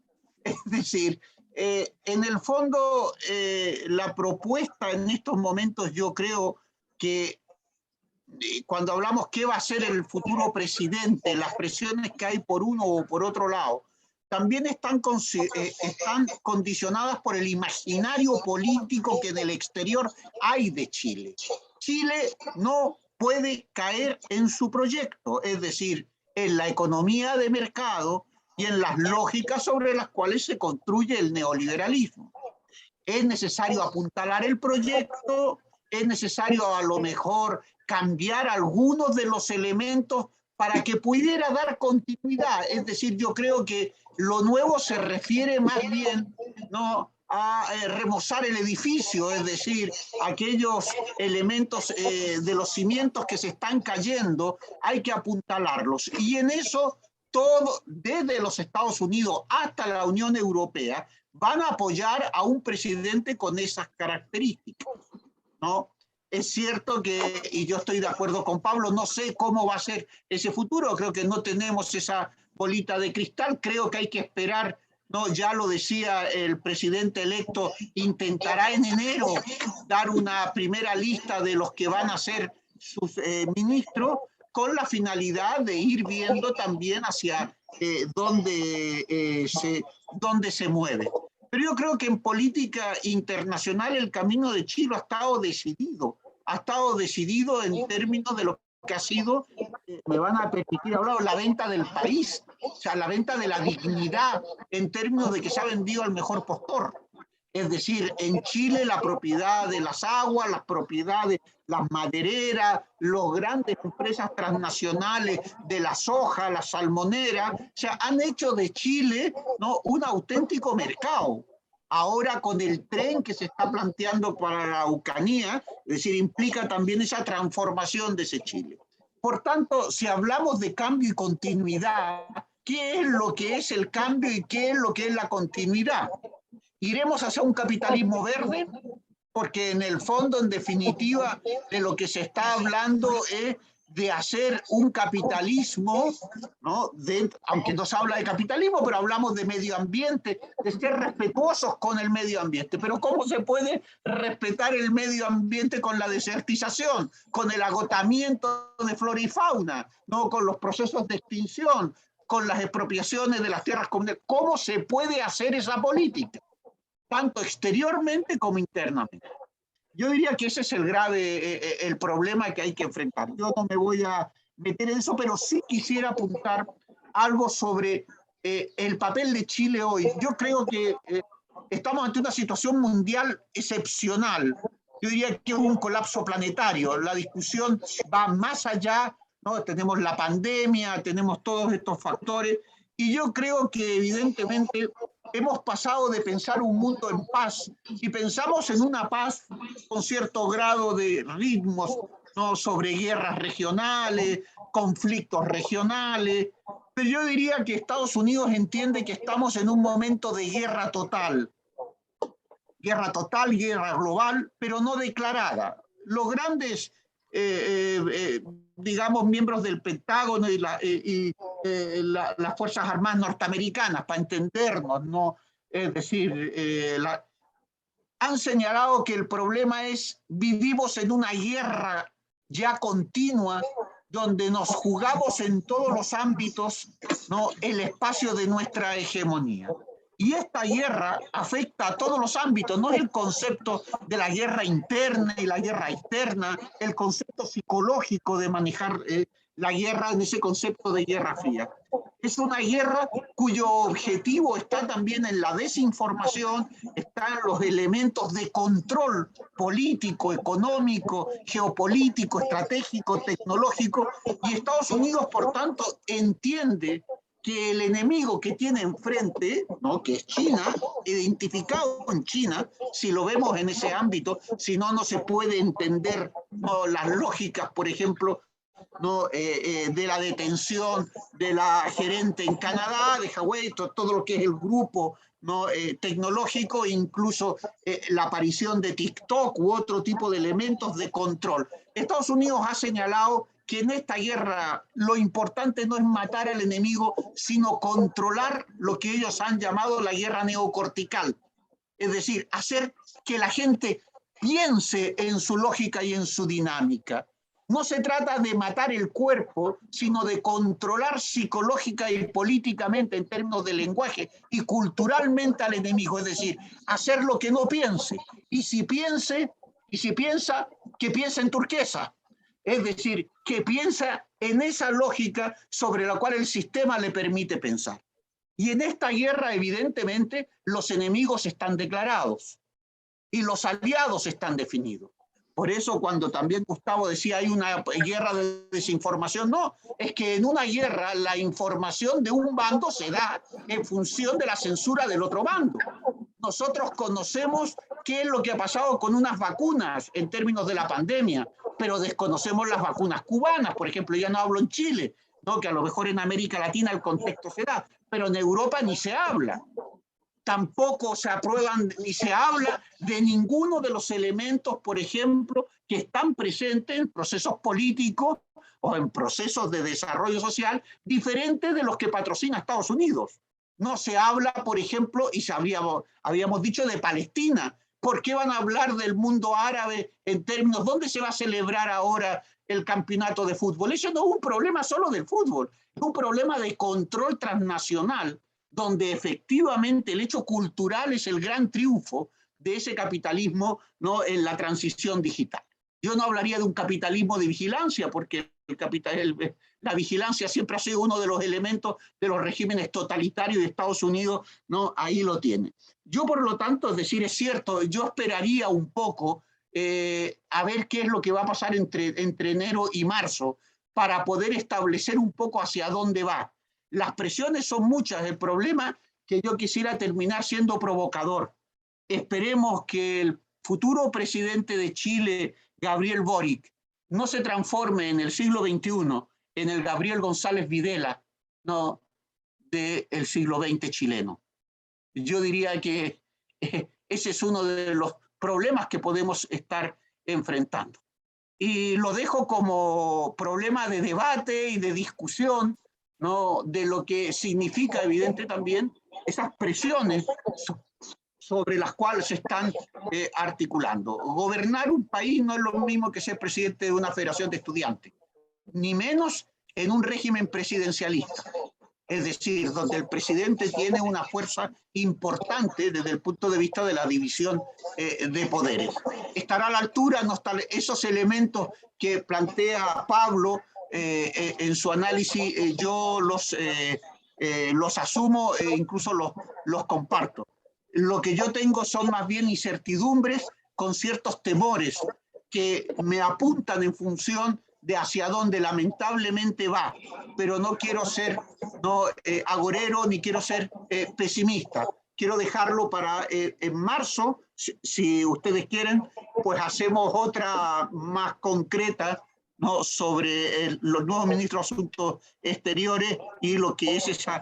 Es decir, en el fondo, la propuesta en estos momentos, yo creo que cuando hablamos qué va a ser el futuro presidente, las presiones que hay por uno o por otro lado, también están condicionadas por el imaginario político que en el exterior hay de Chile. Chile no puede caer en su proyecto, es decir, en la economía de mercado y en las lógicas sobre las cuales se construye el neoliberalismo. Es necesario apuntalar el proyecto, es necesario a lo mejor cambiar algunos de los elementos para que pudiera dar continuidad. Es decir, yo creo que lo nuevo se refiere más bien, ¿no?, a remozar el edificio, es decir, aquellos elementos de los cimientos que se están cayendo, hay que apuntalarlos. Y en eso, todo, desde los Estados Unidos hasta la Unión Europea, van a apoyar a un presidente con esas características, ¿no? Es cierto que, y yo estoy de acuerdo con Pablo, no sé cómo va a ser ese futuro, creo que no tenemos esa bolita de cristal, creo que hay que esperar, ¿no? Ya lo decía el presidente electo, intentará en enero dar una primera lista de los que van a ser sus ministros, con la finalidad de ir viendo también hacia dónde se mueve. Pero yo creo que en política internacional el camino de Chile ha estado decidido en términos de lo que ha sido, me van a permitir hablar, la venta del país, o sea, la venta de la dignidad en términos de que se ha vendido al mejor postor. Es decir, en Chile la propiedad de las aguas, las propiedades, las madereras, las grandes empresas transnacionales de la soja, la salmonera, o sea, han hecho de Chile, ¿no?, un auténtico mercado. Ahora con el tren que se está planteando para la Araucanía, es decir, implica también esa transformación de ese Chile. Por tanto, si hablamos de cambio y continuidad, ¿qué es lo que es el cambio y qué es lo que es la continuidad? ¿Iremos hacia un capitalismo verde? Porque en el fondo, en definitiva, de lo que se está hablando es de hacer un capitalismo, ¿no?, aunque no se habla de capitalismo, pero hablamos de medio ambiente, de ser respetuosos con el medio ambiente. Pero ¿cómo se puede respetar el medio ambiente con la desertización, con el agotamiento de flora y fauna, ¿no?, con los procesos de extinción, con las expropiaciones de las tierras comunales? ¿Cómo se puede hacer esa política, tanto exteriormente como internamente? Yo diría que ese es el problema que hay que enfrentar. Yo no me voy a meter en eso, pero sí quisiera apuntar algo sobre el papel de Chile hoy. Yo creo que estamos ante una situación mundial excepcional. Yo diría que es un colapso planetario. La discusión va más allá, ¿no? Tenemos la pandemia, tenemos todos estos factores, y yo creo que evidentemente hemos pasado de pensar un mundo en paz, y pensamos en una paz con cierto grado de ritmos, ¿no?, sobre guerras regionales, conflictos regionales, pero yo diría que Estados Unidos entiende que estamos en un momento de guerra total, guerra global, pero no declarada. Los grandes, digamos, miembros del Pentágono y las Fuerzas Armadas norteamericanas, para entendernos, ¿no?, es decir, han señalado que el problema es, vivimos en una guerra ya continua, donde nos jugamos en todos los ámbitos, ¿no?, el espacio de nuestra hegemonía. Y esta guerra afecta a todos los ámbitos, no es el concepto de la guerra interna y la guerra externa, el concepto psicológico de manejar la guerra en ese concepto de guerra fría. Es una guerra cuyo objetivo está también en la desinformación, están los elementos de control político, económico, geopolítico, estratégico, tecnológico, y Estados Unidos, por tanto, entiende que el enemigo que tiene enfrente, ¿no?, que es China, identificado en China, si lo vemos en ese ámbito, si no, no se puede entender, ¿no?, las lógicas, por ejemplo, ¿no?, de la detención de la gerente en Canadá, de Huawei, todo lo que es el grupo, ¿no?, tecnológico, incluso la aparición de TikTok u otro tipo de elementos de control. Estados Unidos ha señalado que en esta guerra lo importante no es matar al enemigo, sino controlar lo que ellos han llamado la guerra neocortical. Es decir, hacer que la gente piense en su lógica y en su dinámica. No se trata de matar el cuerpo, sino de controlar psicológica y políticamente, en términos de lenguaje, y culturalmente al enemigo. Es decir, hacer lo que no piense. Y si piensa, que piense en turquesa. Es decir, que piensa en esa lógica sobre la cual el sistema le permite pensar. Y en esta guerra, evidentemente, los enemigos están declarados y los aliados están definidos. Por eso, cuando también Gustavo decía hay una guerra de desinformación, no, es que en una guerra la información de un bando se da en función de la censura del otro bando. Nosotros conocemos qué es lo que ha pasado con unas vacunas en términos de la pandemia, pero desconocemos las vacunas cubanas, por ejemplo. Ya no hablo en Chile, ¿no?, que a lo mejor en América Latina el contexto se da, pero en Europa ni se habla. Tampoco se aprueban ni se habla de ninguno de los elementos, por ejemplo, que están presentes en procesos políticos o en procesos de desarrollo social diferentes de los que patrocina Estados Unidos. No se habla, por ejemplo, y habíamos dicho de Palestina. ¿Por qué van a hablar del mundo árabe en términos, dónde se va a celebrar ahora el campeonato de fútbol? Eso no es un problema solo del fútbol, es un problema de control transnacional, donde efectivamente el hecho cultural es el gran triunfo de ese capitalismo, ¿no?, en la transición digital. Yo no hablaría de un capitalismo de vigilancia, porque La vigilancia siempre ha sido uno de los elementos de los regímenes totalitarios de Estados Unidos, ¿no? Ahí lo tiene. Yo, por lo tanto, es decir, es cierto, yo esperaría un poco a ver qué es lo que va a pasar entre enero y marzo para poder establecer un poco hacia dónde va. Las presiones son muchas, el problema que yo quisiera terminar siendo provocador. Esperemos que el futuro presidente de Chile, Gabriel Boric, no se transforme en el siglo XXI en el Gabriel González Videla, no, del siglo XX chileno. Yo diría que ese es uno de los problemas que podemos estar enfrentando. Y lo dejo como problema de debate y de discusión, ¿no? De lo que significa, evidente también, esas presiones sobre las cuales se están articulando. Gobernar un país no es lo mismo que ser presidente de una federación de estudiantes, ni menos en un régimen presidencialista. Es decir, donde el presidente tiene una fuerza importante desde el punto de vista de la división de poderes. ¿Estará a la altura? No está, esos elementos que plantea Pablo en su análisis, yo los asumo e incluso los comparto. Lo que yo tengo son más bien incertidumbres con ciertos temores que me apuntan en función de hacia dónde lamentablemente va, pero no quiero ser agorero ni quiero ser pesimista. Quiero dejarlo para en marzo, si ustedes quieren, pues hacemos otra más concreta, ¿no? Sobre los nuevos ministros de Asuntos Exteriores y lo que es esa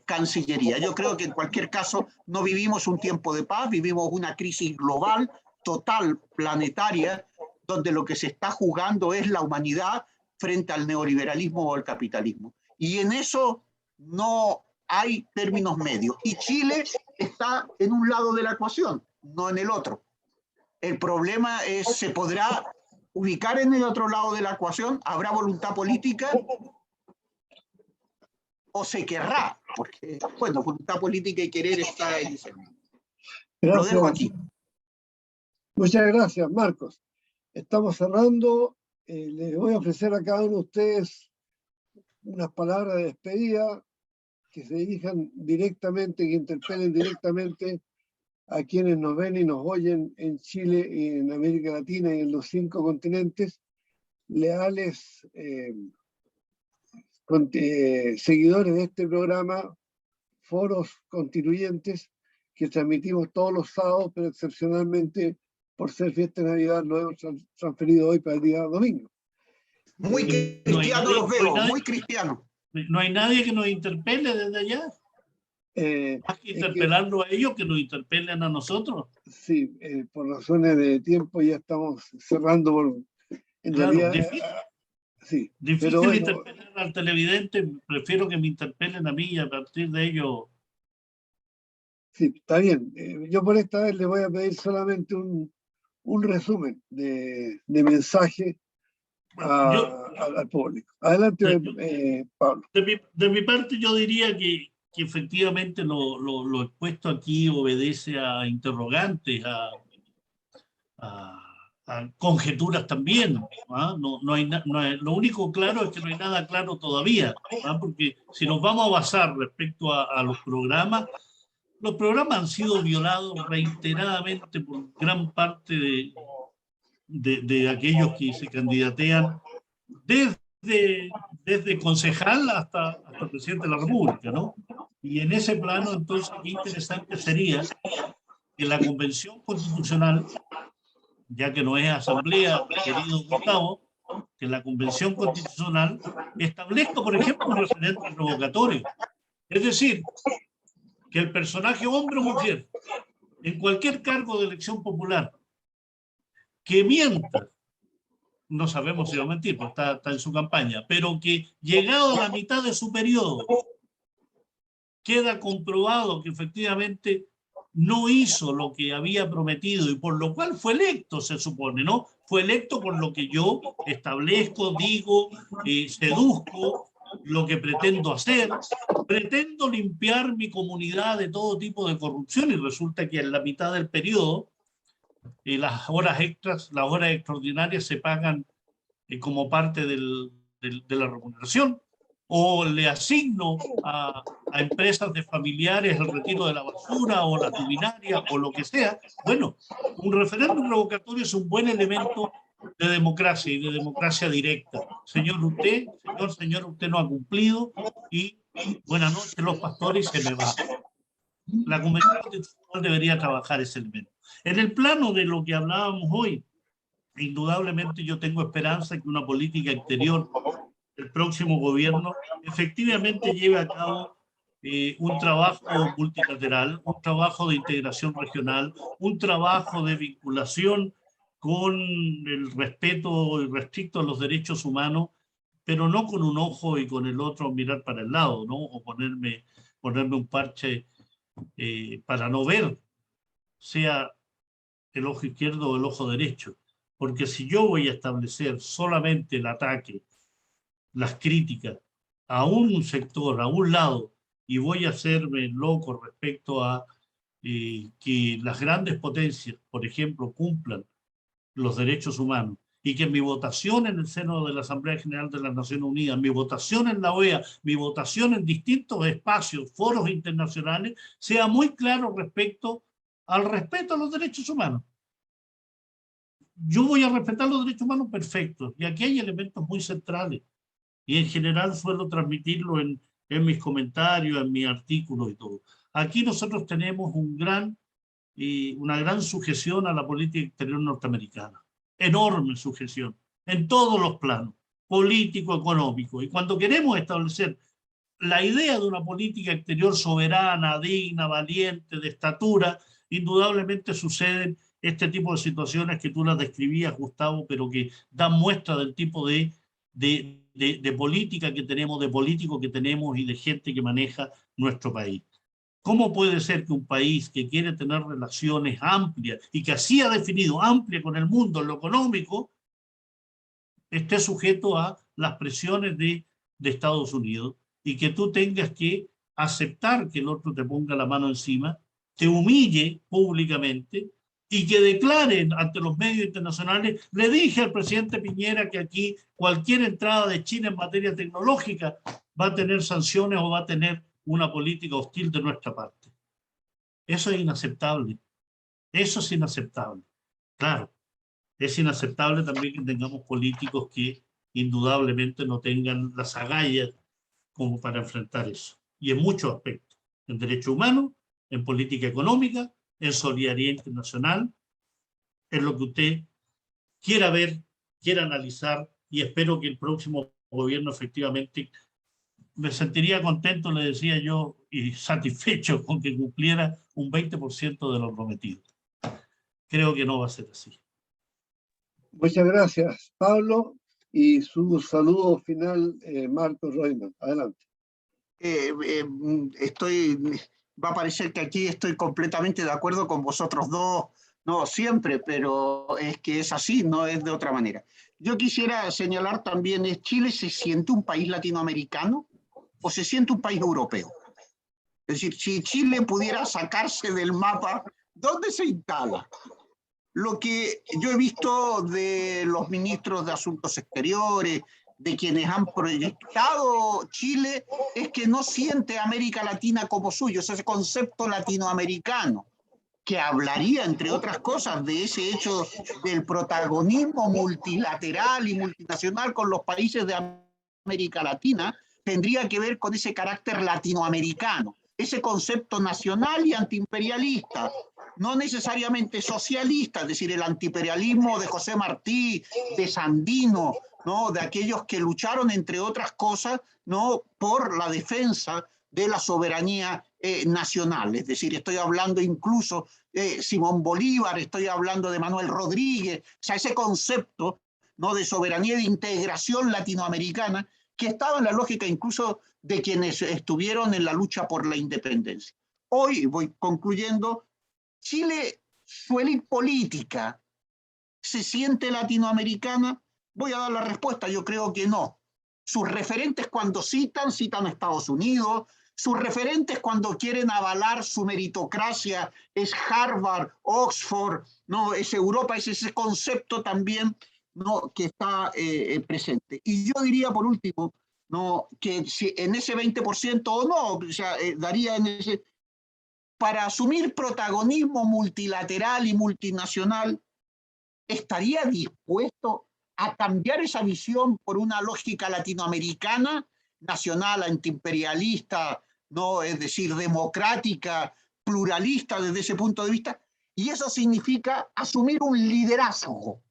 Cancillería. Yo creo que en cualquier caso no vivimos un tiempo de paz, vivimos una crisis global, total, planetaria, donde lo que se está jugando es la humanidad frente al neoliberalismo o al capitalismo. Y en eso no hay términos medios. Y Chile está en un lado de la ecuación, no en el otro. El problema es, ¿se podrá ubicar en el otro lado de la ecuación? ¿Habrá voluntad política? ¿O se querrá? Porque, bueno, voluntad política y querer está en ese momento. Lo dejo aquí. Muchas gracias, Marcos. Estamos cerrando. Les voy a ofrecer a cada uno de ustedes unas palabras de despedida que se dirijan directamente, que interpelen directamente a quienes nos ven y nos oyen en Chile y en América Latina y en los 5 continentes, leales seguidores de este programa, foros constituyentes que transmitimos todos los sábados, pero excepcionalmente por ser fiesta de Navidad lo hemos transferido hoy para el día domingo. Muy cristiano los veo, muy cristiano. No hay nadie que nos interpele desde allá. Más que interpelarlo a ellos, que nos interpelen a nosotros. Sí, por razones de tiempo ya estamos cerrando. Claro, realidad, sí, difícil pero bueno, interpelar al televidente, prefiero que me interpelen a mí y a partir de ello. Sí, está bien. Yo por esta vez le voy a pedir solamente un resumen de mensaje al público. Adelante, Pablo. De mi parte yo diría que efectivamente lo expuesto aquí obedece a interrogantes, a conjeturas también. No hay, lo único claro es que no hay nada claro todavía, porque si nos vamos a basar respecto a los programas han sido violados reiteradamente por gran parte de aquellos que se candidatean desde concejal hasta presidente de la República, ¿no? Y en ese plano, entonces, qué interesante sería que la Convención Constitucional, ya que no es asamblea, querido Gustavo, que la Convención Constitucional establezca, por ejemplo, un referente revocatorio. Es decir, que el personaje hombre o mujer, en cualquier cargo de elección popular, que mienta, no sabemos si va a mentir, porque está en su campaña, pero que llegado a la mitad de su periodo, queda comprobado que efectivamente no hizo lo que había prometido y por lo cual fue electo, se supone, ¿no? Fue electo por lo que yo establezco, digo, seduzco, lo que pretendo hacer. Pretendo limpiar mi comunidad de todo tipo de corrupción y resulta que en la mitad del periodo las horas extras, las horas extraordinarias se pagan como parte del de la remuneración, o le asigno a empresas de familiares el retiro de la basura o la luminaria o lo que sea. Bueno, un referéndum revocatorio es un buen elemento de democracia y de democracia directa. Señor, usted no ha cumplido y buenas noches los pastores y se me va. La Convención Constitucional debería trabajar ese elemento. En el plano de lo que hablábamos hoy, indudablemente yo tengo esperanza que una política exterior del próximo gobierno efectivamente lleve a cabo un trabajo multilateral, un trabajo de integración regional, un trabajo de vinculación con el respeto irrestricto a los derechos humanos, pero no con un ojo y con el otro mirar para el lado, ¿no? O ponerme un parche para no ver, sea el ojo izquierdo o el ojo derecho. Porque si yo voy a establecer solamente el ataque, las críticas a un sector, a un lado, y voy a hacerme loco respecto a que las grandes potencias, por ejemplo, cumplan los derechos humanos, y que mi votación en el seno de la Asamblea General de las Naciones Unidas, mi votación en la OEA, mi votación en distintos espacios, foros internacionales, sea muy claro respecto al respeto a los derechos humanos. Yo voy a respetar los derechos humanos perfectos, y aquí hay elementos muy centrales, y en general suelo transmitirlo en mis comentarios, en mis artículos y todo. Aquí nosotros tenemos una gran sujeción a la política exterior norteamericana, enorme sujeción, en todos los planos, político, económico, y cuando queremos establecer la idea de una política exterior soberana, digna, valiente, de estatura, indudablemente suceden este tipo de situaciones que tú las describías, Gustavo, pero que dan muestra del tipo de política que tenemos, de político que tenemos y de gente que maneja nuestro país. ¿Cómo puede ser que un país que quiere tener relaciones amplias y que así ha definido amplia con el mundo en lo económico, esté sujeto a las presiones de Estados Unidos y que tú tengas que aceptar que el otro te ponga la mano encima, te humille públicamente y que declaren ante los medios internacionales? Le dije al presidente Piñera que aquí cualquier entrada de China en materia tecnológica va a tener sanciones o va a tener una política hostil de nuestra parte. Eso es inaceptable. Eso es inaceptable. Claro, es inaceptable también que tengamos políticos que indudablemente no tengan las agallas como para enfrentar eso. Y en muchos aspectos. En derechos humanos, en política económica, en solidaridad internacional, en lo que usted quiera ver, quiera analizar, y espero que el próximo gobierno efectivamente, me sentiría contento, le decía yo, y satisfecho con que cumpliera un 20% de lo prometido. Creo que no va a ser así. Muchas gracias, Pablo. Y su saludo final, Marcos Reutemann. Adelante. Va a parecer que aquí estoy completamente de acuerdo con vosotros dos, no siempre, pero es que es así, no es de otra manera. Yo quisiera señalar también, ¿Chile se siente un país latinoamericano o se siente un país europeo? Es decir, si Chile pudiera sacarse del mapa, ¿dónde se instala? Lo que yo he visto de los ministros de Asuntos Exteriores, de quienes han proyectado Chile, es que no siente América Latina como suyo, es ese concepto latinoamericano, que hablaría, entre otras cosas, de ese hecho del protagonismo multilateral y multinacional con los países de América Latina, tendría que ver con ese carácter latinoamericano, ese concepto nacional y antiimperialista, no necesariamente socialista, es decir, el antiimperialismo de José Martí, de Sandino, ¿no? De aquellos que lucharon, entre otras cosas, ¿no? Por la defensa de la soberanía nacional. Es decir, estoy hablando incluso de Simón Bolívar, estoy hablando de Manuel Rodríguez, o sea, ese concepto, ¿no? De soberanía y de integración latinoamericana que estaba en la lógica incluso de quienes estuvieron en la lucha por la independencia. Hoy, voy concluyendo, Chile, su élite política, ¿se siente latinoamericana? Voy a dar la respuesta, yo creo que no. Sus referentes cuando citan a Estados Unidos, sus referentes cuando quieren avalar su meritocracia es Harvard, Oxford, no, es Europa, es ese concepto también ¿no?, que está presente. Y yo diría, por último, ¿no?, que si en ese 20% o no, o sea, daría en ese, para asumir protagonismo multilateral y multinacional, ¿estaría dispuesto a cambiar esa visión por una lógica latinoamericana, nacional, antiimperialista, ¿no?, es decir, democrática, pluralista desde ese punto de vista? Y eso significa asumir un liderazgo.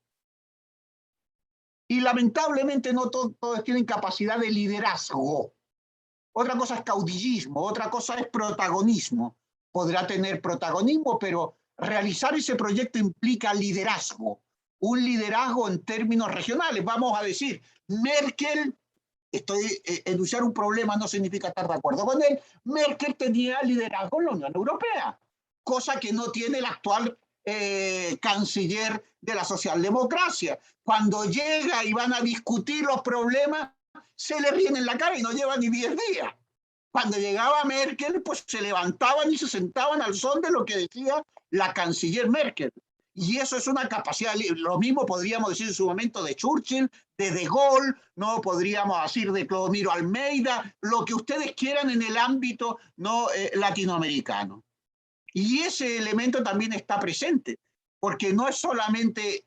Y lamentablemente no todos tienen capacidad de liderazgo. Otra cosa es caudillismo, otra cosa es protagonismo. Podrá tener protagonismo, pero realizar ese proyecto implica liderazgo. Un liderazgo en términos regionales. Vamos a decir, Merkel, enunciar un problema no significa estar de acuerdo con él, Merkel tenía liderazgo en la Unión Europea, cosa que no tiene el actual canciller de la socialdemocracia. Cuando llega y van a discutir los problemas, se le ríen en la cara y no lleva ni 10 días. Cuando llegaba Merkel, pues se levantaban y se sentaban al son de lo que decía la canciller Merkel. Y eso es una capacidad, lo mismo podríamos decir en su momento de Churchill, de Gaulle, no podríamos decir de Clodomiro Almeida, lo que ustedes quieran en el ámbito no latinoamericano. Y ese elemento también está presente, porque no es solamente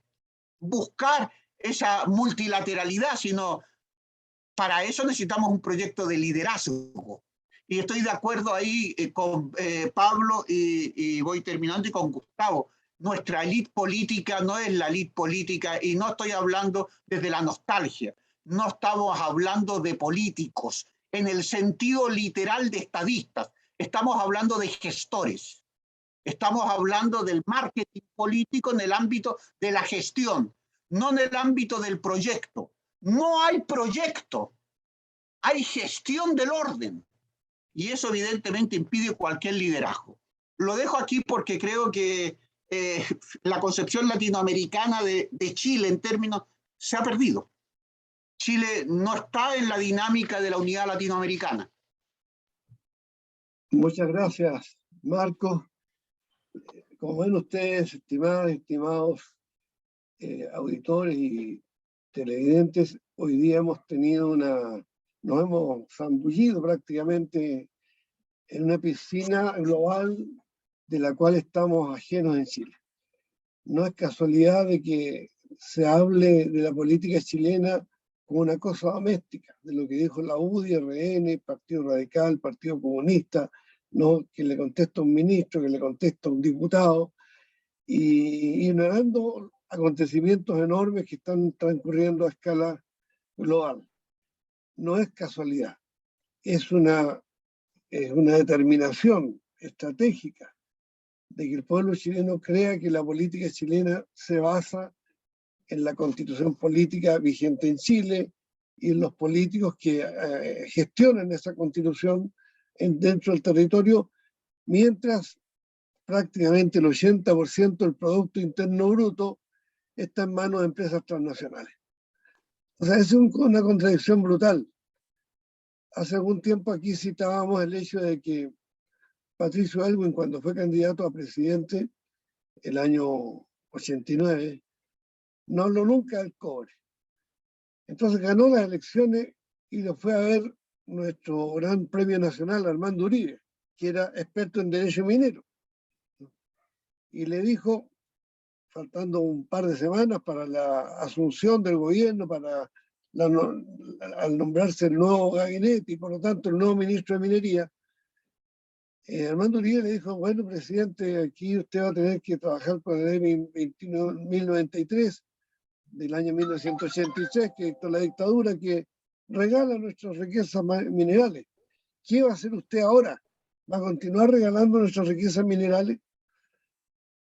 buscar esa multilateralidad, sino para eso necesitamos un proyecto de liderazgo. Y estoy de acuerdo ahí con Pablo y voy terminando, y con Gustavo. Nuestra élite política no es la élite política, y no estoy hablando desde la nostalgia, no estamos hablando de políticos en el sentido literal de estadistas, estamos hablando de gestores. Estamos hablando del marketing político en el ámbito de la gestión, no en el ámbito del proyecto. No hay proyecto, hay gestión del orden. Y eso evidentemente impide cualquier liderazgo. Lo dejo aquí porque creo que la concepción latinoamericana de Chile en términos se ha perdido. Chile no está en la dinámica de la unidad latinoamericana. Muchas gracias, Marco. Como ven ustedes, estimadas y estimados auditores y televidentes, hoy día hemos tenido nos hemos zambullido prácticamente en una piscina global de la cual estamos ajenos en Chile. No es casualidad de que se hable de la política chilena como una cosa doméstica, de lo que dijo la UDI, RN, Partido Radical, Partido Comunista, ¿no?, que le contesta un ministro, que le contesta un diputado, y ignorando acontecimientos enormes que están transcurriendo a escala global. No es casualidad, es una determinación estratégica de que el pueblo chileno crea que la política chilena se basa en la constitución política vigente en Chile y en los políticos que gestionan esa constitución dentro del territorio, mientras prácticamente el 80% del Producto Interno Bruto está en manos de empresas transnacionales. O sea, es una contradicción brutal. Hace algún tiempo aquí citábamos el hecho de que Patricio Aylwin, cuando fue candidato a presidente el año 89, no habló nunca del cobre. Entonces ganó las elecciones y lo fue a ver nuestro gran premio nacional, Armando Uribe, que era experto en derecho minero. Y le dijo, faltando un par de semanas para la asunción del gobierno, al nombrarse el nuevo gabinete y por lo tanto el nuevo ministro de Minería, Armando Uribe le dijo, bueno, presidente, aquí usted va a tener que trabajar con el ley 1093 del año 1983, que es la dictadura que regala nuestras riquezas minerales. ¿Qué va a hacer usted ahora? ¿Va a continuar regalando nuestras riquezas minerales?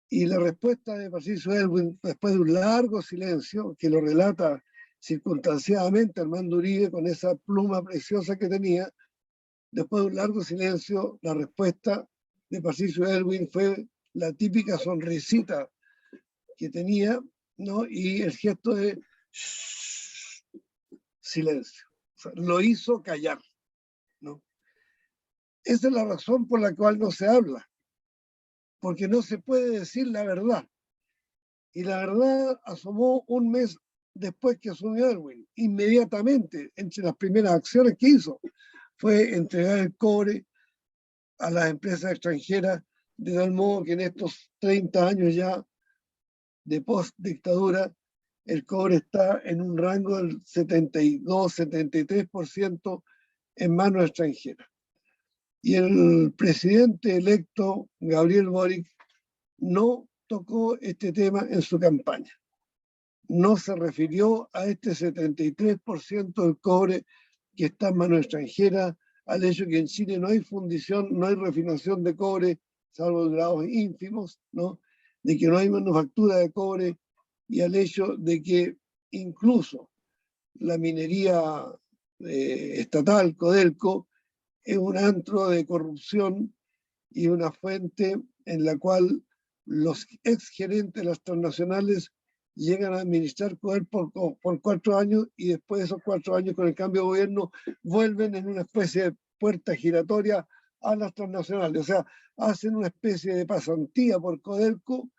Y la respuesta de Patricio Aylwin, después de un largo silencio, que lo relata circunstanciadamente Armando Uribe con esa pluma preciosa que tenía, después de un largo silencio, la respuesta de Patricio Aylwin fue la típica sonrisita que tenía, ¿no?, y el gesto de silencio. O sea, lo hizo callar, ¿no? Esa es la razón por la cual no se habla, porque no se puede decir la verdad. Y la verdad asomó un mes después que asumió Erwin, inmediatamente, entre las primeras acciones que hizo, fue entregar el cobre a las empresas extranjeras, de tal modo que en estos 30 años ya de post-dictadura, el cobre está en un rango del 72-73% en manos extranjeras. Y el presidente electo, Gabriel Boric, no tocó este tema en su campaña. No se refirió a este 73% del cobre que está en manos extranjeras, al hecho que en Chile no hay fundición, no hay refinación de cobre, salvo en grados ínfimos, ¿no? De que no hay manufactura de cobre, y al hecho de que incluso la minería estatal, Codelco, es un antro de corrupción y una fuente en la cual los exgerentes de las transnacionales llegan a administrar Codelco por 4 años, y después de esos 4 años, con el cambio de gobierno, vuelven en una especie de puerta giratoria a las transnacionales. O sea, hacen una especie de pasantía por Codelco,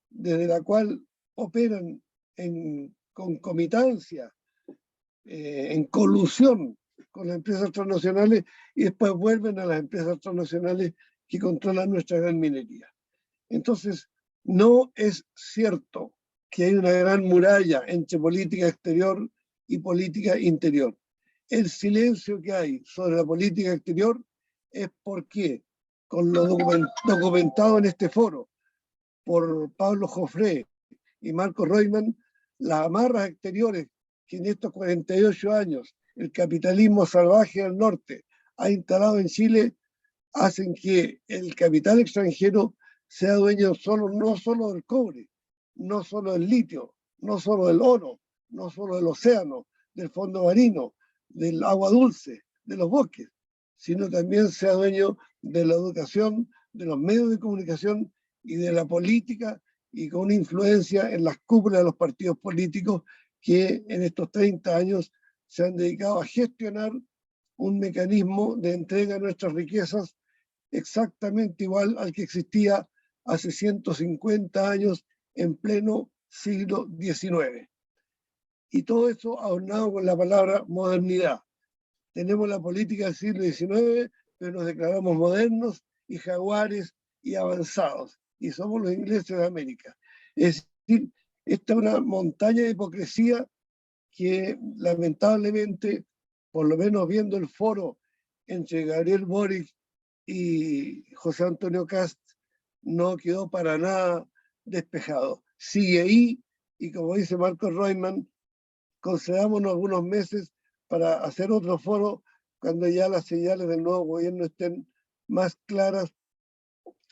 desde la cual operan en concomitancia, en colusión con las empresas transnacionales, y después vuelven a las empresas transnacionales que controlan nuestra gran minería. Entonces, no es cierto que hay una gran muralla entre política exterior y política interior. El silencio que hay sobre la política exterior es porque, con lo documentado en este foro por Pablo Jofré y Marco Reutemann, las amarras exteriores que en estos 48 años el capitalismo salvaje del norte ha instalado en Chile hacen que el capital extranjero sea dueño no solo del cobre, no solo del litio, no solo del oro, no solo del océano, del fondo marino, del agua dulce, de los bosques, sino también sea dueño de la educación, de los medios de comunicación y de la política, y con una influencia en las cúpulas de los partidos políticos que en estos 30 años se han dedicado a gestionar un mecanismo de entrega de nuestras riquezas exactamente igual al que existía hace 150 años en pleno siglo XIX. Y todo eso aunado con la palabra modernidad. Tenemos la política del siglo XIX, pero nos declaramos modernos y jaguares y avanzados, y somos los ingleses de América. Es decir, esta es una montaña de hipocresía que lamentablemente, por lo menos viendo el foro entre Gabriel Boric y José Antonio Kast, no quedó para nada despejado. Sigue ahí, y como dice Marco Reutemann, concedámonos algunos meses para hacer otro foro cuando ya las señales del nuevo gobierno estén más claras,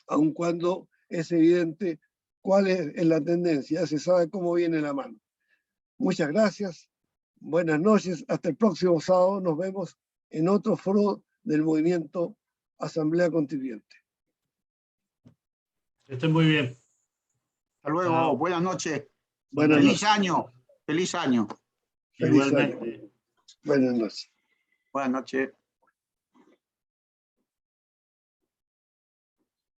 aun cuando es evidente cuál es la tendencia, ya se sabe cómo viene la mano. Muchas gracias, buenas noches, hasta el próximo sábado nos vemos en otro foro del movimiento Asamblea Constituyente. Que estén muy bien. Hasta luego, buenas noches. Buenas Feliz noches. año, feliz año. Feliz Igualmente. año. Buenas noches. Buenas noches.